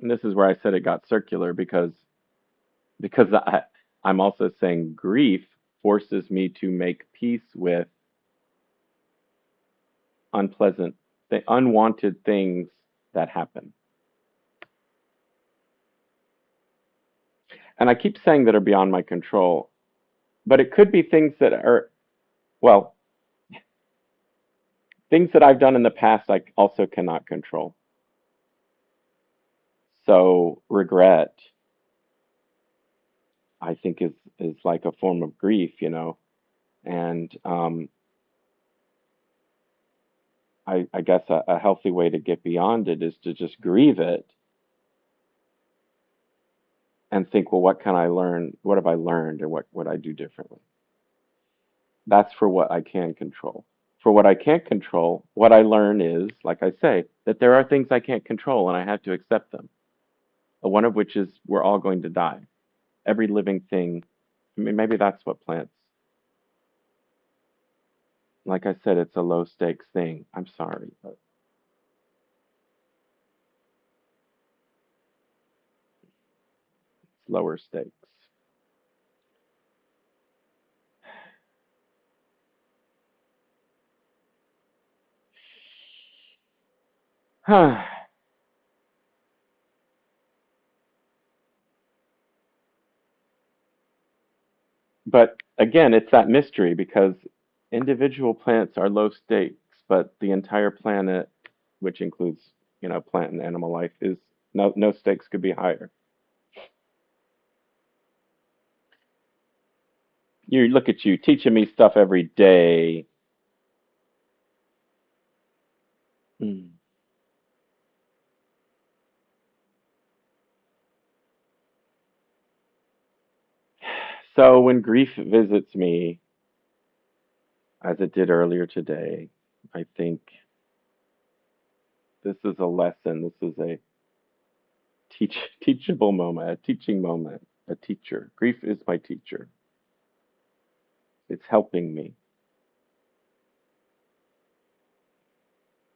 And this is where I said it got circular because I'm also saying grief forces me to make peace with unpleasant, the unwanted things that happen. And I keep saying that are beyond my control, but it could be things that are, well, things that I've done in the past I also cannot control. So regret, I think, is like a form of grief, you know. And I guess a healthy way to get beyond it is to just grieve it and think, well, what can I learn? What have I learned, and what would I do differently? That's for what I can control. For what I can't control, what I learn is, like I say, that there are things I can't control and I have to accept them. One of which is we're all going to die. Every living thing. I mean, maybe that's what plants. Like I said, it's a low stakes thing. I'm sorry, but it's lower stakes. But again, it's that mystery because individual plants are low stakes, but the entire planet, which includes, plant and animal life, is no stakes could be higher. You look at you teaching me stuff every day. Mm. So when grief visits me, as it did earlier today, I think this is a lesson. This is a teachable moment, a teaching moment, a teacher. Grief is my teacher. It's helping me.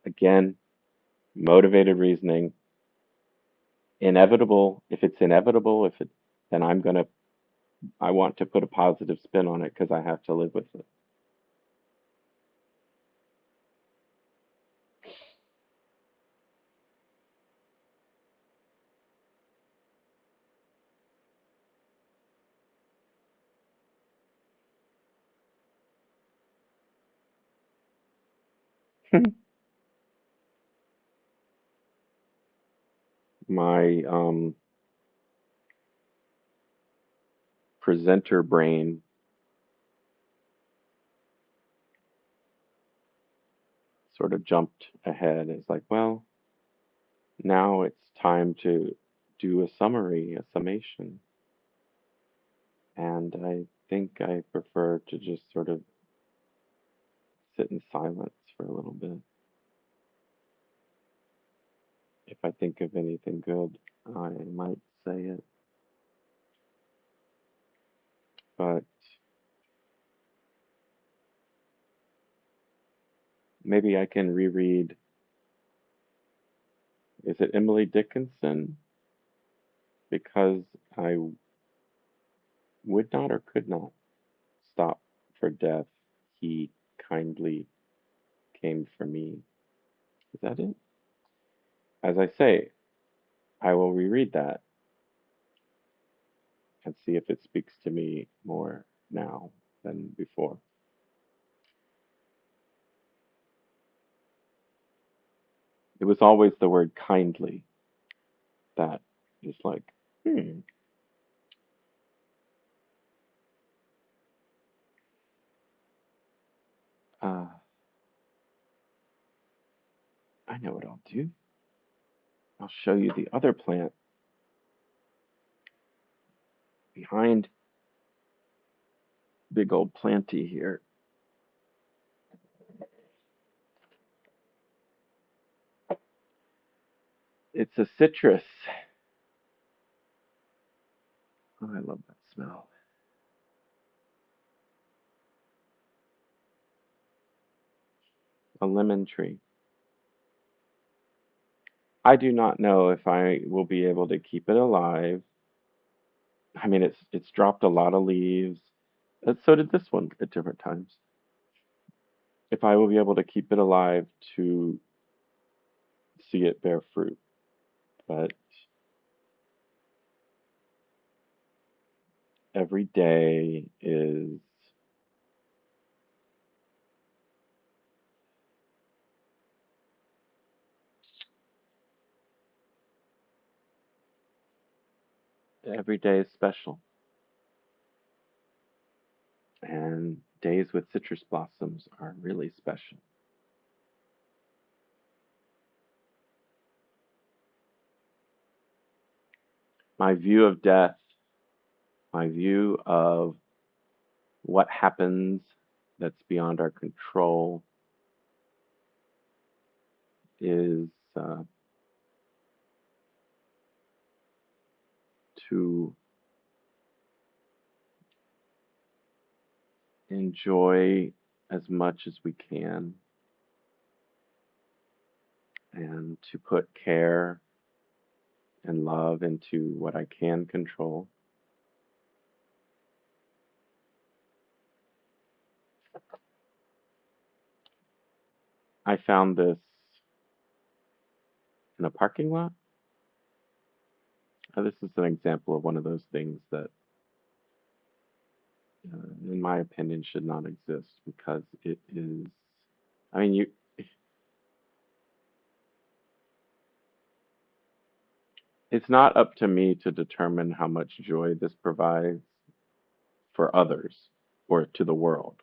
Again, motivated reasoning, inevitable. If it's inevitable, then I want to put a positive spin on it because I have to live with it. My presenter brain sort of jumped ahead. It's like, well, now it's time to do a summary, a summation. And I think I prefer to just sort of sit in silence for a little bit. If I think of anything good, I might say it. But maybe I can reread, is it Emily Dickinson? Because I would not or could not stop for death. He kindly came for me. Is that it? As I say, I will reread that and see if it speaks to me more now than before. It was always the word kindly that is like, hmm, uh, I know what I'll do. I'll show you the other plant behind big old planty here. It's a citrus. Oh, I love that smell. A lemon tree. I do not know if I will be able to keep it alive. I mean, it's dropped a lot of leaves. So did this one at different times. If I will be able to keep it alive to see it bear fruit, but every day is every day is special, and days with citrus blossoms are really special. My view of death, my view of what happens that's beyond our control is to enjoy as much as we can and to put care and love into what I can control. I found this in a parking lot. This is an example of one of those things that, in my opinion, should not exist because it is. I mean, you. It's not up to me to determine how much joy this provides for others or to the world.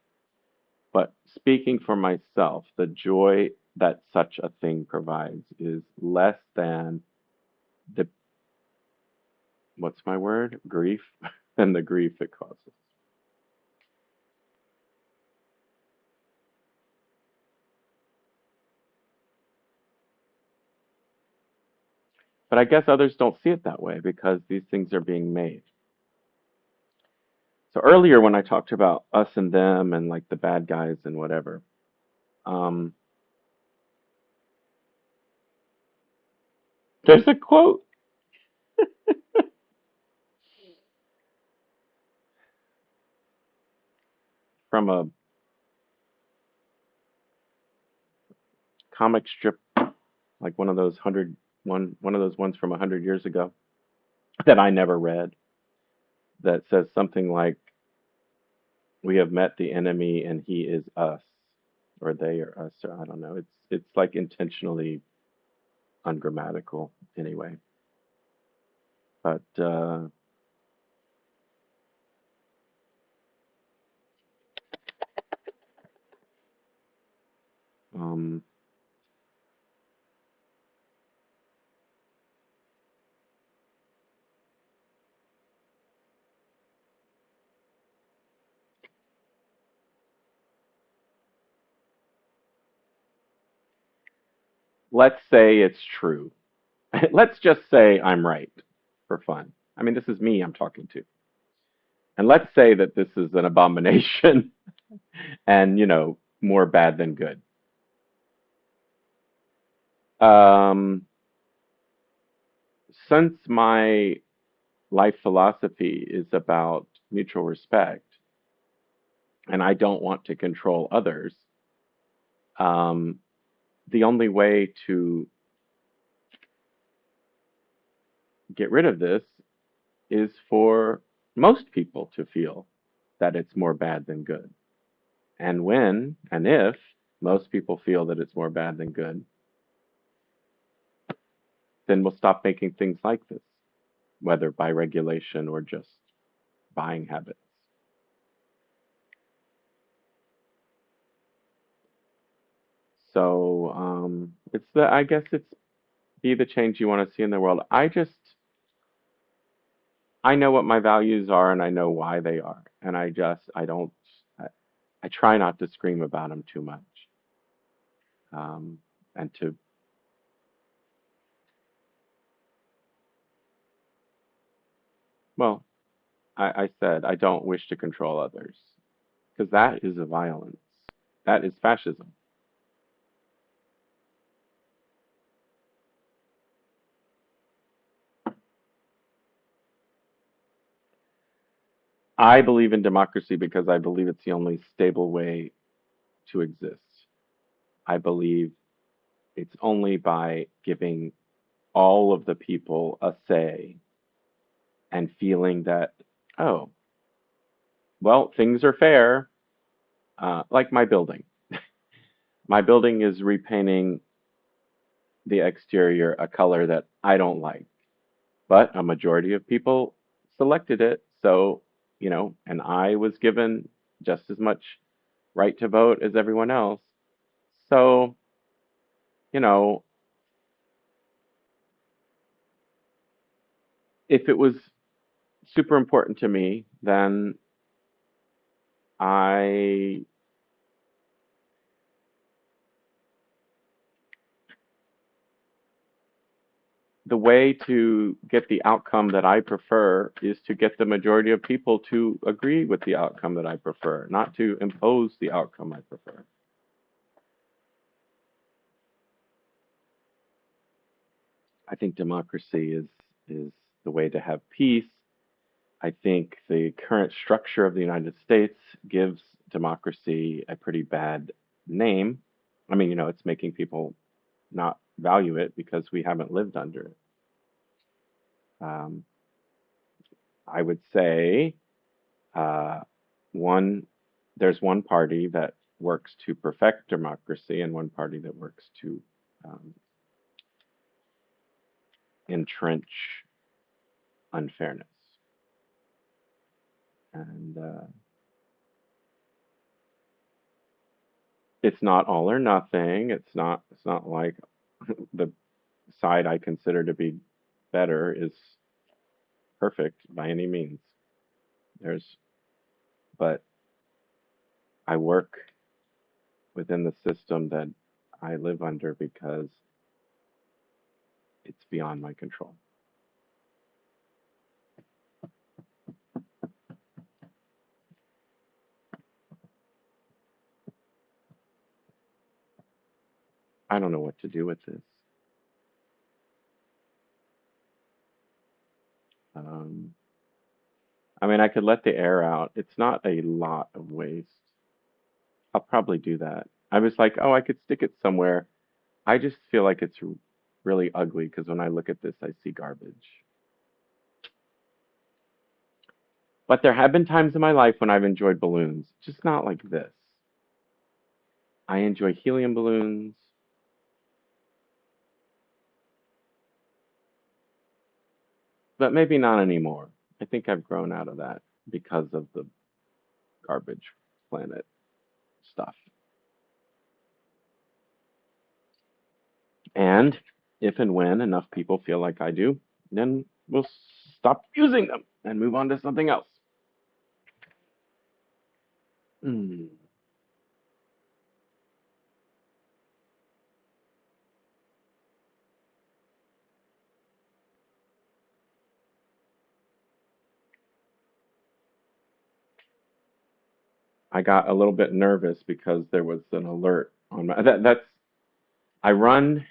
But speaking for myself, the joy that such a thing provides is less than the, what's my word? Grief, than the grief it causes. But I guess others don't see it that way because these things are being made. So earlier when I talked about us and them and like the bad guys and whatever, um, there's a quote from a comic strip, like one of those one of those ones from 100 years ago that I never read, that says something like, "We have met the enemy, and he is us, or they are us," or I don't know. It's like intentionally ungrammatical anyway. But um, let's say it's true. Let's just say I'm right for fun. I mean, this is me I'm talking to. And let's say that this is an abomination and, more bad than good. Um, since my life philosophy is about mutual respect, and I don't want to control others, um, the only way to get rid of this is for most people to feel that it's more bad than good. And when and if most people feel that it's more bad than good, then we'll stop making things like this, whether by regulation or just buying habits. So it's the I guess it's be the change you want to see in the world. I know what my values are and I know why they are, and I don't I, I try not to scream about them too much, um, and to well, I said I don't wish to control others because that is a violence. That is fascism. I believe in democracy because I believe it's the only stable way to exist. I believe it's only by giving all of the people a say and feeling that, oh, well, things are fair. Like my building. My building is repainting the exterior a color that I don't like, but a majority of people selected it. So, and I was given just as much right to vote as everyone else. So, you know, if it was super important to me, then I the way to get the outcome that I prefer is to get the majority of people to agree with the outcome that I prefer, not to impose the outcome I prefer. I think democracy is the way to have peace. I think the current structure of the United States gives democracy a pretty bad name. I mean, it's making people not value it because we haven't lived under it. Um, I would say uh, one there's one party that works to perfect democracy and one party that works to um, entrench unfairness. And it's not all or nothing. It's not like the side I consider to be better is perfect by any means. There's but I work within the system that I live under because it's beyond my control. I don't know what to do with this. Um, I mean, I could let the air out. It's not a lot of waste. I'll probably do that. I was like, oh, I could stick it somewhere. I just feel like it's really ugly because when I look at this, I see garbage. But there have been times in my life when I've enjoyed balloons, just not like this. I enjoy helium balloons, but maybe not anymore. I think I've grown out of that because of the garbage planet stuff. And if and when enough people feel like I do, then we'll stop using them and move on to something else. Mm. I got a little bit nervous because there was an alert on my. That's. I run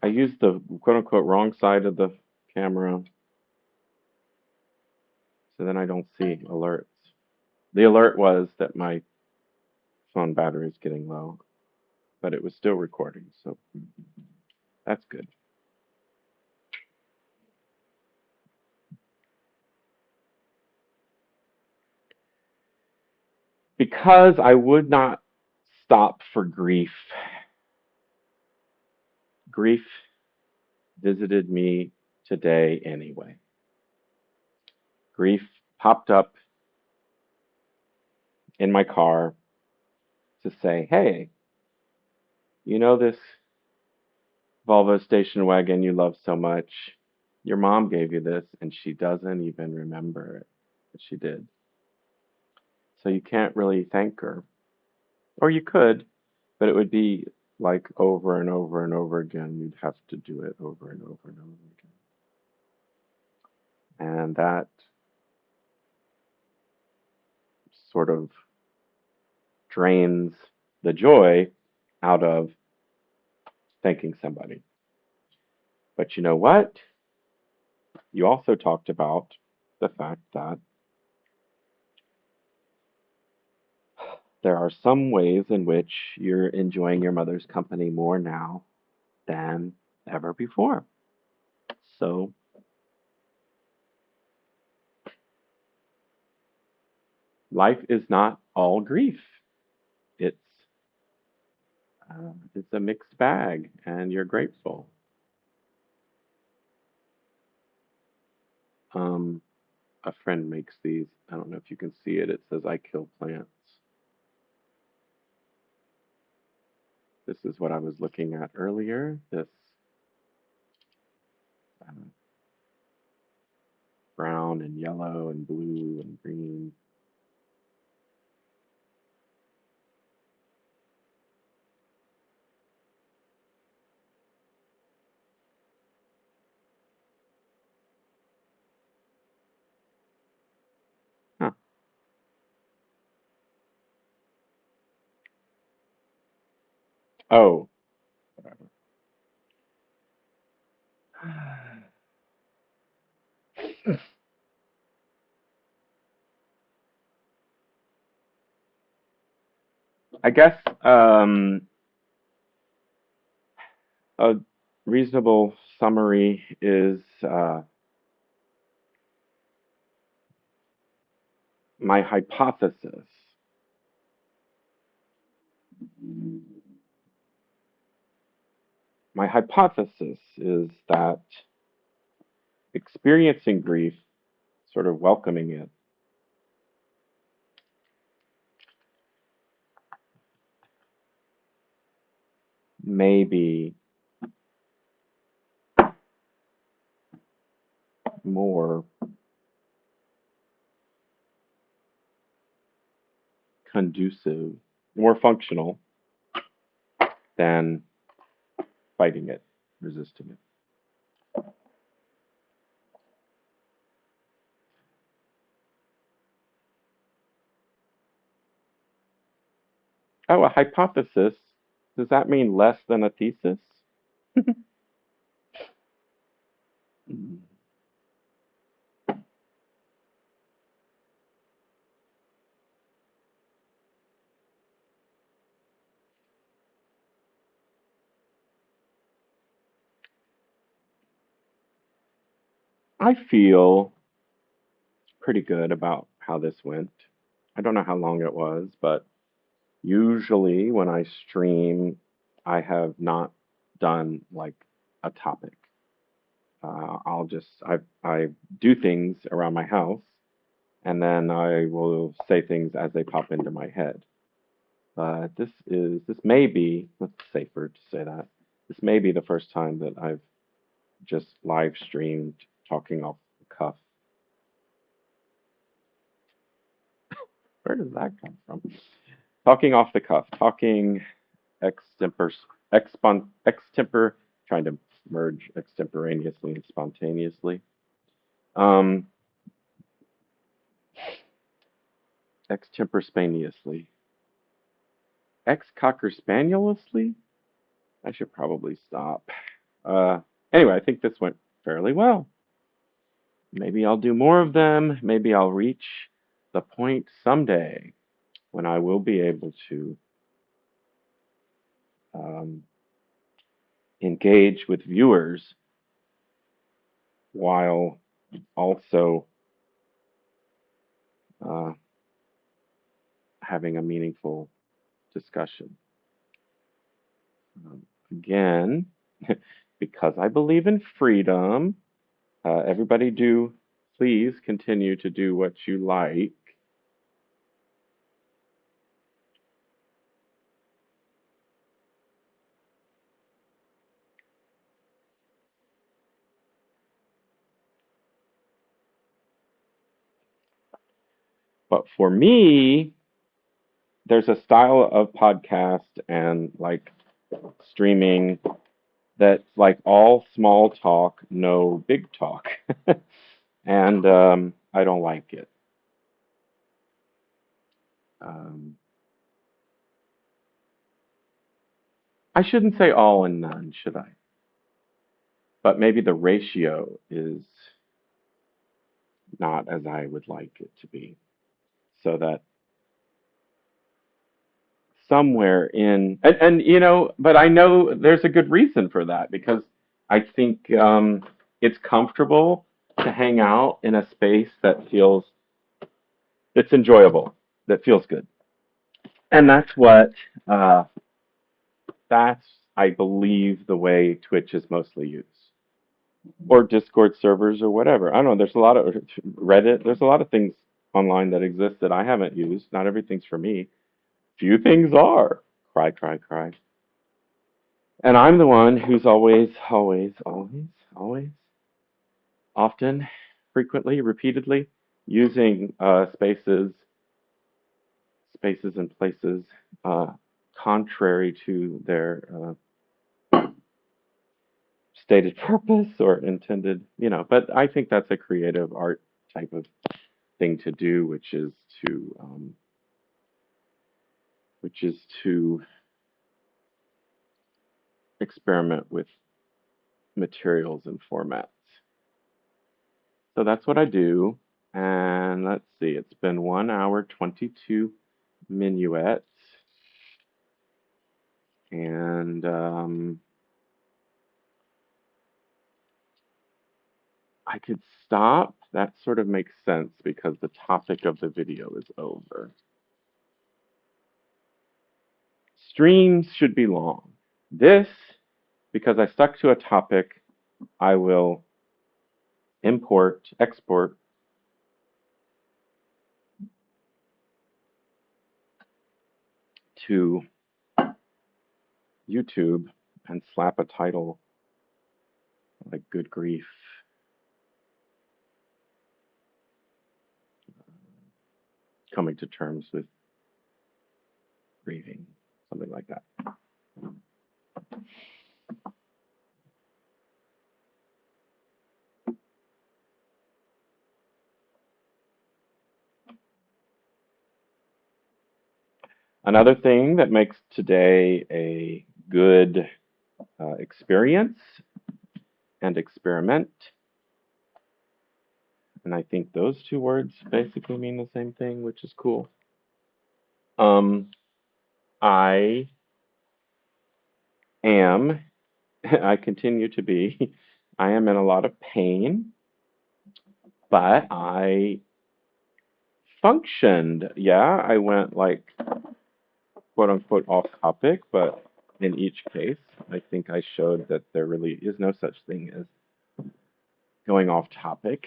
I use the quote unquote wrong side of the camera, so then I don't see alerts. The alert was that my phone battery is getting low, but it was still recording, so that's good. Because I would not stop for grief. Grief visited me today anyway. Grief popped up in my car to say, hey, you know this Volvo station wagon you love so much? Your mom gave you this, and she doesn't even remember it, but she did. So you can't really thank her. Or you could, but it would be like over and over and over again. You'd have to do it over and over and over again. And that sort of drains the joy out of thanking somebody. But you know what? You also talked about the fact that there are some ways in which you're enjoying your mother's company more now than ever before. So life is not all grief. It's it's a mixed bag, and you're grateful. Um, a friend makes these. I don't know if you can see it. It says, "I kill plants." This is what I was looking at earlier. This uh, brown and yellow and blue and green. Huh. Oh, whatever. I guess a reasonable summary is my hypothesis. My hypothesis is that experiencing grief, sort of welcoming it, may be more conducive, more functional than fighting it, resisting it. Oh, a hypothesis. Does that mean less than a thesis? I feel pretty good about how this went. I don't know how long it was, but usually when I stream, I have not done like a topic. I do things around my house, and then I will say things as they pop into my head. But this may be, it's safer to say that, this may be the first time that I've just live streamed talking off the cuff. Where does that come from? Talking off the cuff, talking extemper, extemper, trying to merge extemporaneously and spontaneously. Um, extemporaneously. Ex Cocker Spanielishly? I should probably stop. Uh, anyway, I think this went fairly well. Maybe I'll do more of them. Maybe I'll reach the point someday when I will be able to um, engage with viewers while also uh, having a meaningful discussion. Again, because I believe in freedom, everybody do please continue to do what you like. But for me, there's a style of podcast and like streaming that's like all small talk, no big talk. And I don't like it. Um, I shouldn't say all and none, should I? But maybe the ratio is not as I would like it to be. So that somewhere in, and you know, but I know there's a good reason for that because I think it's comfortable to hang out in a space that feels, it's enjoyable, that feels good. And uh, that's, I believe, the way Twitch is mostly used. Or Discord servers or whatever. I don't know. There's a lot of Reddit. There's a lot of things online that exist that I haven't used. Not everything's for me. Few things are. Cry, cry, cry. And I'm the one who's always, often, frequently, repeatedly using spaces and places uh, contrary to their stated purpose or intended, you know. But I think that's a creative art type of thing to do, which is to experiment with materials and formats. So that's what I do. And let's see, it's been 1 hour 22 minuets, and I could stop. That sort of makes sense because the topic of the video is over. Streams should be long. This, because I stuck to a topic, I will export to YouTube and slap a title like Good Grief, coming to terms with grieving, something like that. Another thing that makes today a good experience and experiment, and I think those two words basically mean the same thing, which is cool. Um, I am, I continue to be, I am in a lot of pain, but I functioned. Yeah, I went like quote unquote off topic, but in each case, I think I showed that there really is no such thing as going off topic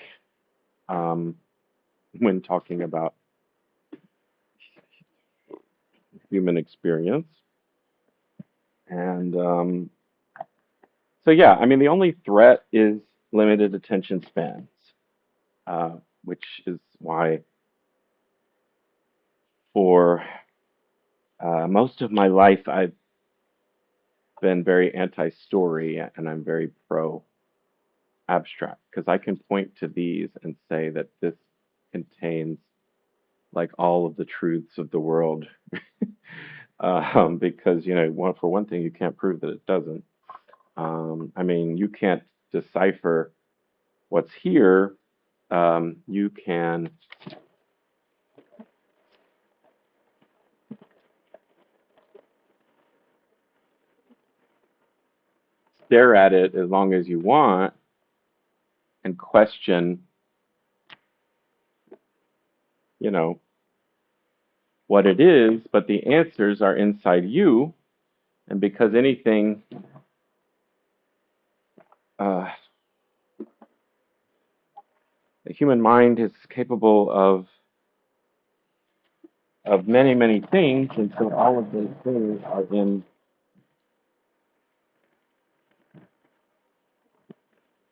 um, when talking about human experience. And so, yeah, I mean, the only threat is limited attention spans, uh, which is why for most of my life I've been very anti-story and I'm very pro abstract because I can point to these and say that this contains like all of the truths of the world because for one thing, you can't prove that it doesn't. I mean, you can't decipher what's here. You can stare at it as long as you want and question, you know, what it is, but the answers are inside you. And because anything, uh, the human mind is capable of many, many things, and so all of those things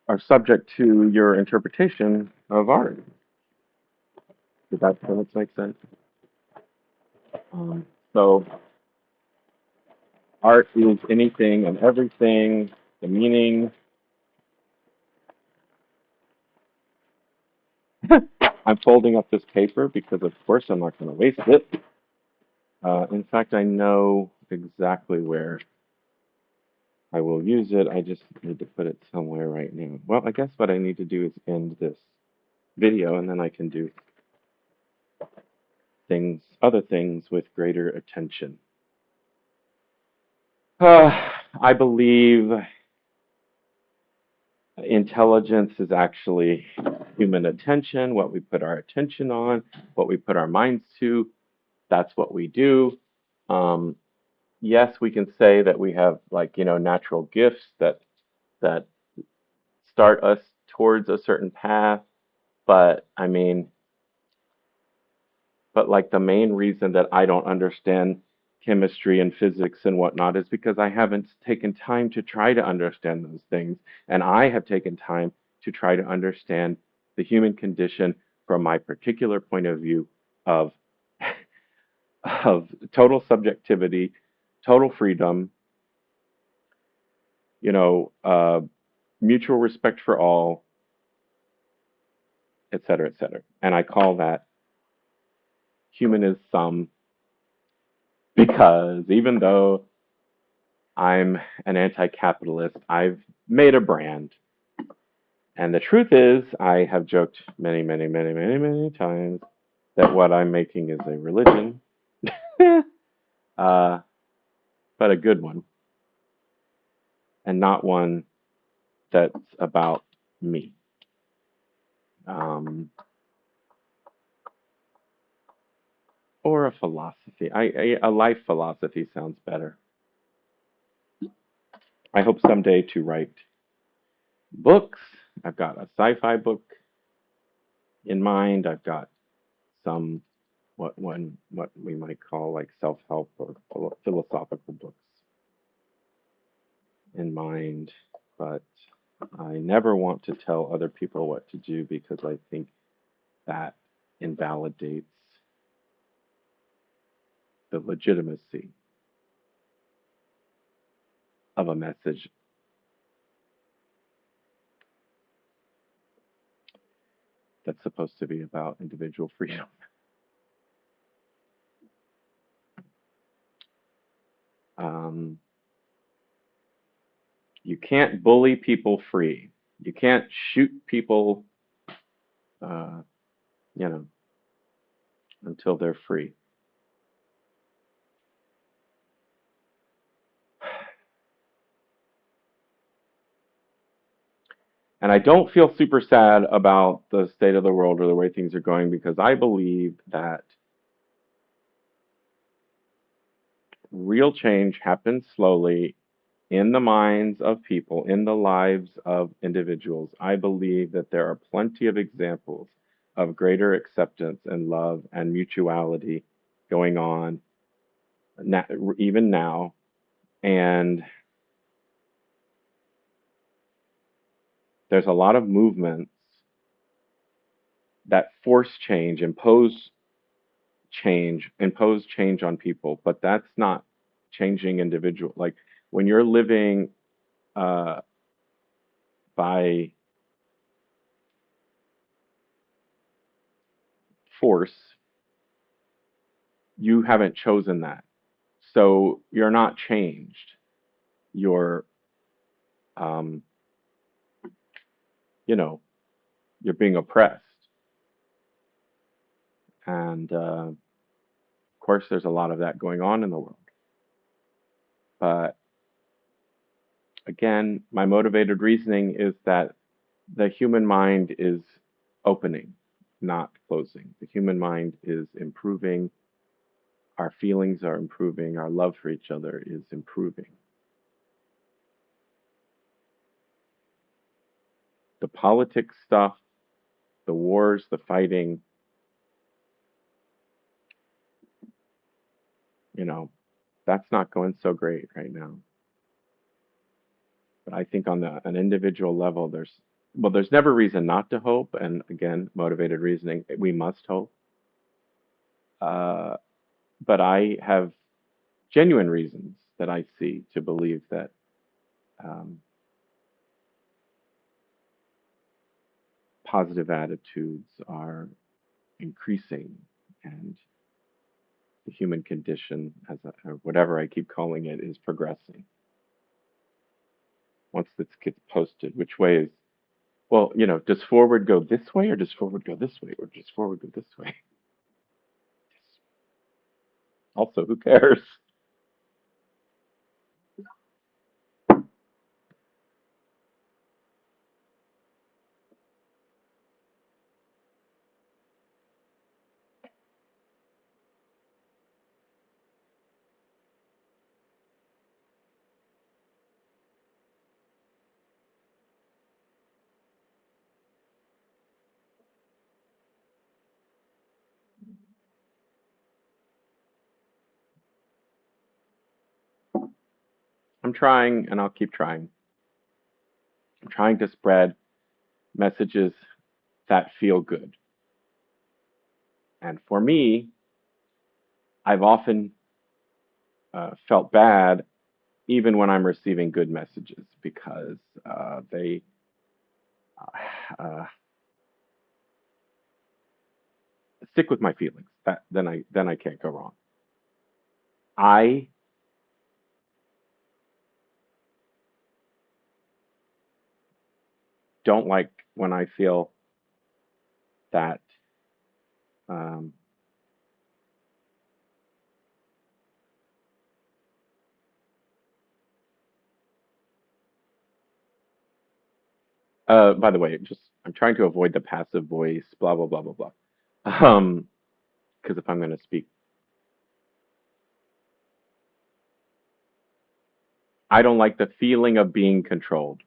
are subject to your interpretation of art. Does that sentence make sense? So art is anything and everything. The meaning. I'm folding up this paper because, of course, I'm not going to waste it. In fact, I know exactly where I will use it. I just need to put it somewhere right now. Well, I guess what I need to do is end this video, and then I can do other things with greater attention. Uh, I believe intelligence is actually human attention, what we put our attention on, what we put our minds to. That's what we do. Um, yes, we can say that we have natural gifts that start us towards a certain path, but I mean, but like the main reason that I don't understand chemistry and physics and whatnot is because I haven't taken time to try to understand those things. And I have taken time to try to understand the human condition from my particular point of view of, of total subjectivity, total freedom, you know, uh, mutual respect for all, et cetera, et cetera. And I call that humanism because even though I'm an anti-capitalist, I've made a brand. And the truth is, I have joked many, many, many, many, many times that what I'm making is a religion, uh, but a good one, and not one that's about me. Um, or a philosophy. A life philosophy sounds better. I hope someday to write books. I've got a sci-fi book in mind. I've got some what we might call like self-help or philosophical books in mind, but I never want to tell other people what to do because I think that invalidates the legitimacy of a message that's supposed to be about individual freedom. Um, you can't bully people free. You can't shoot people, uh, you know, until they're free. And I don't feel super sad about the state of the world or the way things are going because I believe that real change happens slowly in the minds of people, in the lives of individuals. I believe that there are plenty of examples of greater acceptance and love and mutuality going on even now. And there's a lot of movements that force change, impose change on people, but that's not changing individual. Like when you're living uh, by force, you haven't chosen that. So you're not changed. You're, um, you know, you're being oppressed. And of course, there's a lot of that going on in the world. But again, my motivated reasoning is that the human mind is opening, not closing. The human mind is improving. Our feelings are improving. Our love for each other is improving. The politics stuff, the wars, the fighting, you know, that's not going so great right now. But I think on an individual level, there's never reason not to hope. And again, motivated reasoning, we must hope. Uh, but I have genuine reasons that I see to believe that um, positive attitudes are increasing and the human condition, or whatever I keep calling it, is progressing. Once this gets posted, which way is, well, does forward go this way or does forward go this way or does forward go this way? Also, who cares? I'm trying and I'll keep trying. I'm trying to spread messages that feel good. And for me, I've often felt bad even when I'm receiving good messages because they uh, stick with my feelings. Then I can't go wrong. I don't like when I feel that. Um, by the way, just I'm trying to avoid the passive voice, blah blah blah blah blah. Because if I'm going to speak, I don't like the feeling of being controlled.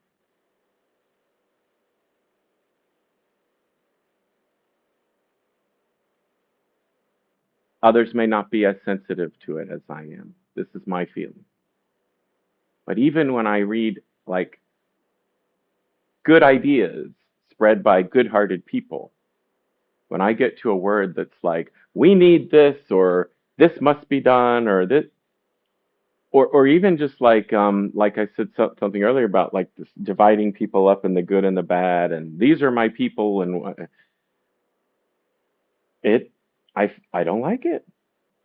Others may not be as sensitive to it as I am. This is my feeling. But even when I read like good ideas spread by good-hearted people, when I get to a word that's like, we need this, or this must be done, or this, or even just like I said something earlier about like this dividing people up in the good and the bad, and these are my people, and it, I don't like it.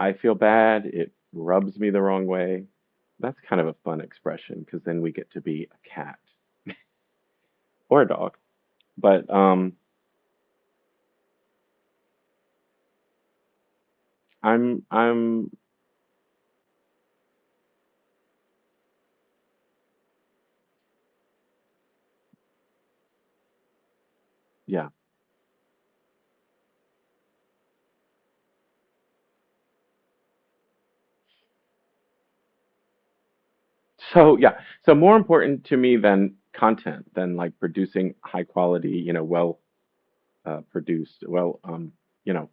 I feel bad. It rubs me the wrong way. That's kind of a fun expression because then we get to be a cat or a dog. But I'm yeah. So yeah. So more important to me than content, than like producing high quality, well produced, well you know,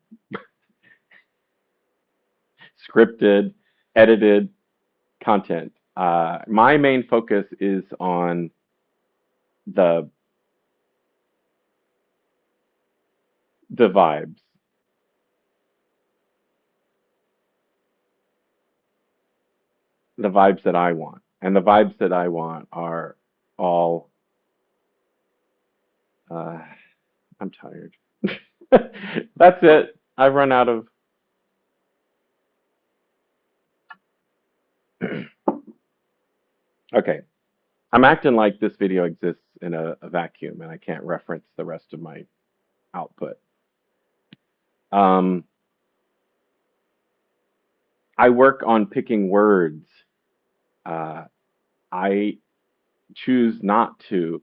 scripted, edited content. My main focus is on the the vibes, the vibes that I want, and the vibes that I want are all. Uh, I'm tired. That's it. I've run out of. Okay, I'm acting like this video exists in a vacuum and I can't reference the rest of my output. Um, I work on picking words. Uh, I choose not to.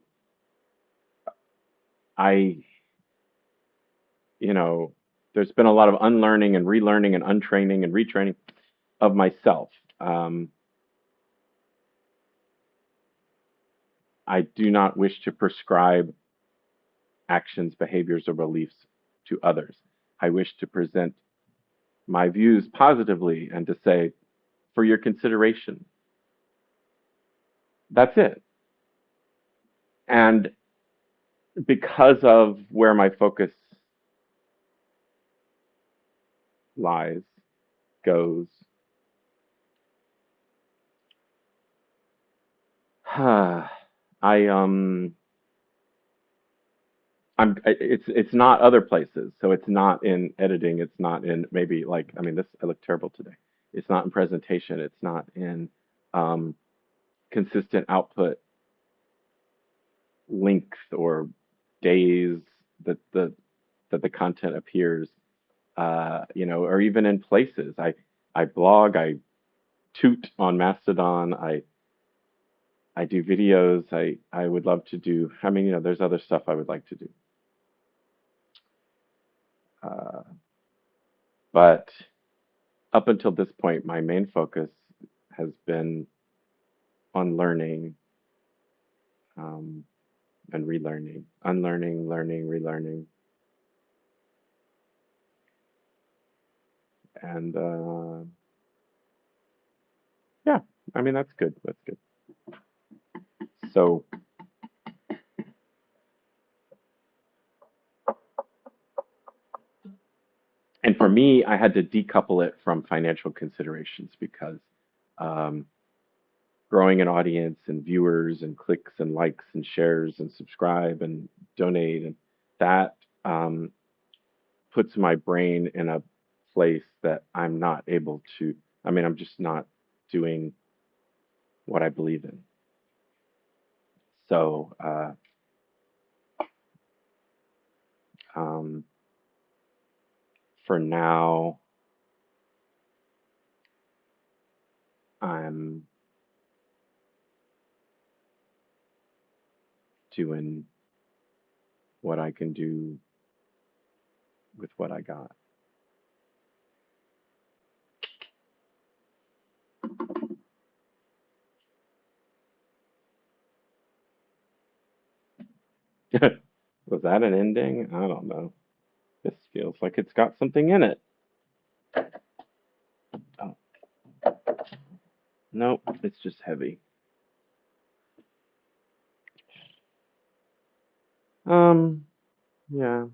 I, you know, there's been a lot of unlearning and relearning and untraining and retraining of myself. Um, I do not wish to prescribe actions, behaviors, or beliefs to others. I wish to present my views positively and to say, for your consideration. That's it. And because of where my focus lies, goes, I it's not other places. So it's not in editing, it's not in maybe like I mean this I look terrible today. It's not in presentation, it's not in um consistent output length or days that the content appears or even in places. I blog, I toot on Mastodon, I do videos, I would love to do I mean, there's other stuff I would like to do. Uh, but up until this point, my main focus has been on learning um, and relearning, unlearning, learning, relearning, and yeah, I mean that's good. That's good. So, and for me, I had to decouple it from financial considerations because um, growing an audience and viewers and clicks and likes and shares and subscribe and donate and that puts my brain in a place that I'm not able to. I mean, I'm just not doing what I believe in. So um, for now, I'm doing what I can do with what I got. Was that an ending? I don't know. This feels like it's got something in it. Oh, nope, it's just heavy. Um, yeah.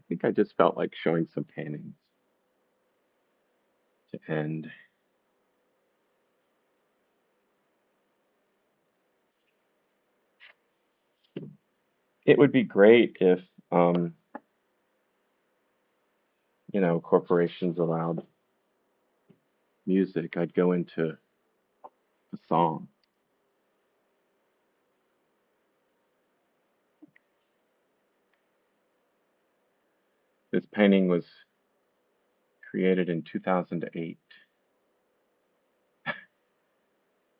I think I just felt like showing some paintings to end. It would be great if, um, corporations allowed music. I'd go into a song. This painting was created in 2008,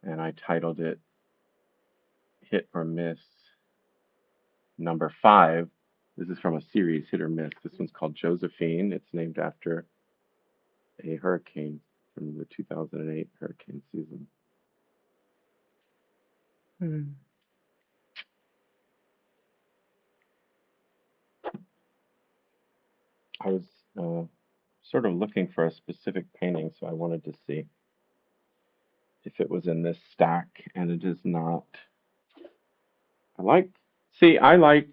and I titled it Hit or Miss Number Five. This is from a series, Hit or Miss. This one's called Josephine. It's named after a hurricane from the 2008 hurricane season. Hmm. I was uh, sort of looking for a specific painting, so I wanted to see if it was in this stack, and it is not. I like, I like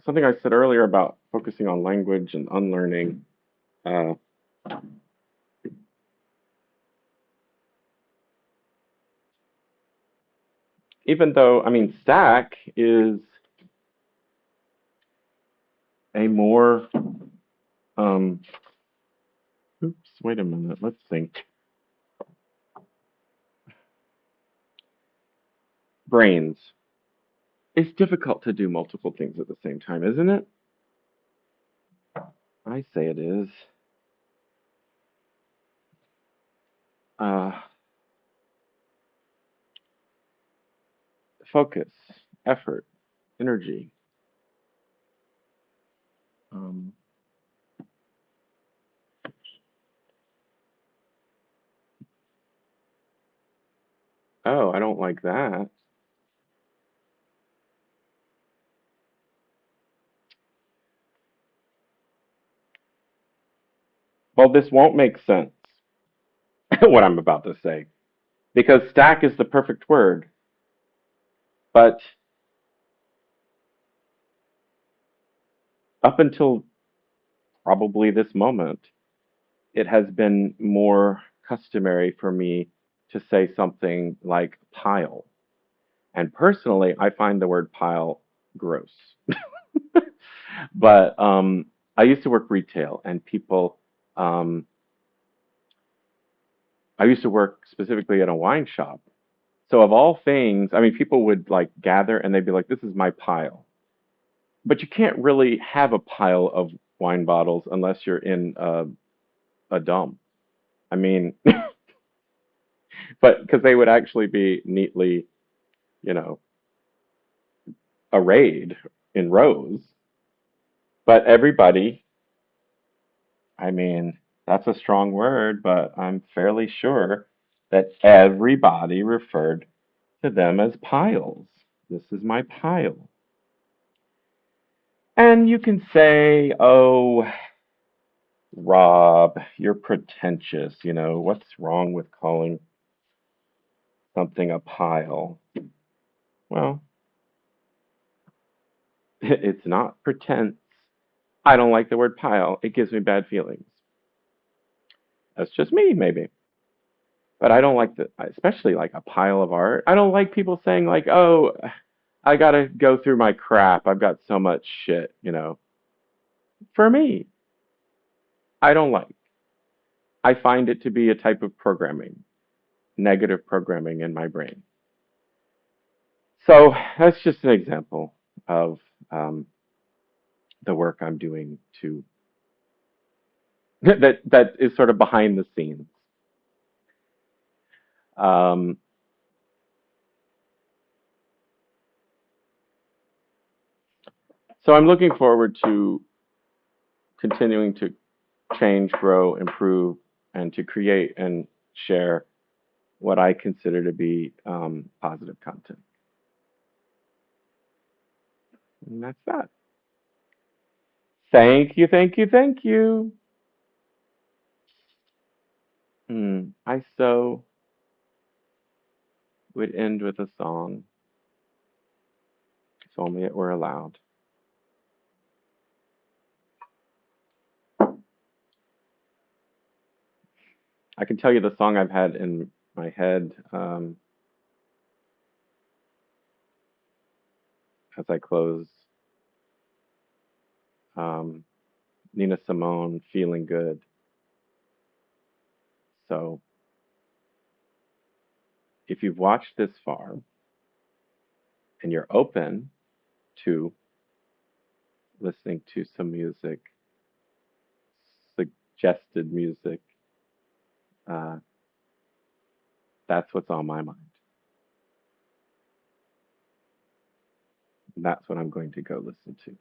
something I said earlier about focusing on language and unlearning. Uh, Even though, I mean, stack is a more, um, oops, wait a minute, let's think. Brains. It's difficult to do multiple things at the same time, isn't it? I say it is. Uh, Focus, effort, energy. Um, oh, I don't like that. Well, this won't make sense, what I'm about to say, because stack is the perfect word, but up until probably this moment, it has been more customary for me to say something like pile. And personally, I find the word pile gross. But I used to work retail, and um, I used to work specifically at a wine shop. So of all things, I mean, people would like gather and they'd be like, "This is my pile." But you can't really have a pile of wine bottles unless you're in a dump. I mean, but because they would actually be neatly, you know, arrayed in rows. But everybody, I mean, that's a strong word, but I'm fairly sure that everybody referred to them as piles. This is my pile. And you can say, oh, Rob, you're pretentious. You know, what's wrong with calling something a pile? Well, it's not pretense. I don't like the word pile. It gives me bad feelings. That's just me, maybe. But I don't like the, especially like a pile of art. I don't like people saying like, "Oh, I gotta go through my crap. I've got so much shit." You know, for me, I don't like. I find it to be a type of programming, negative programming in my brain. So that's just an example of um, the work I'm doing to that is sort of behind the scenes. Um, so I'm looking forward to continuing to change, grow, improve, and to create and share what I consider to be positive content. And that's that. Thank you, thank you, thank you. I so would end with a song, if only it were allowed. I can tell you the song I've had in my head as I close. Um, Nina Simone, Feeling Good. So if you've watched this far and you're open to listening to some music, suggested music, uh, that's what's on my mind. And that's what I'm going to go listen to.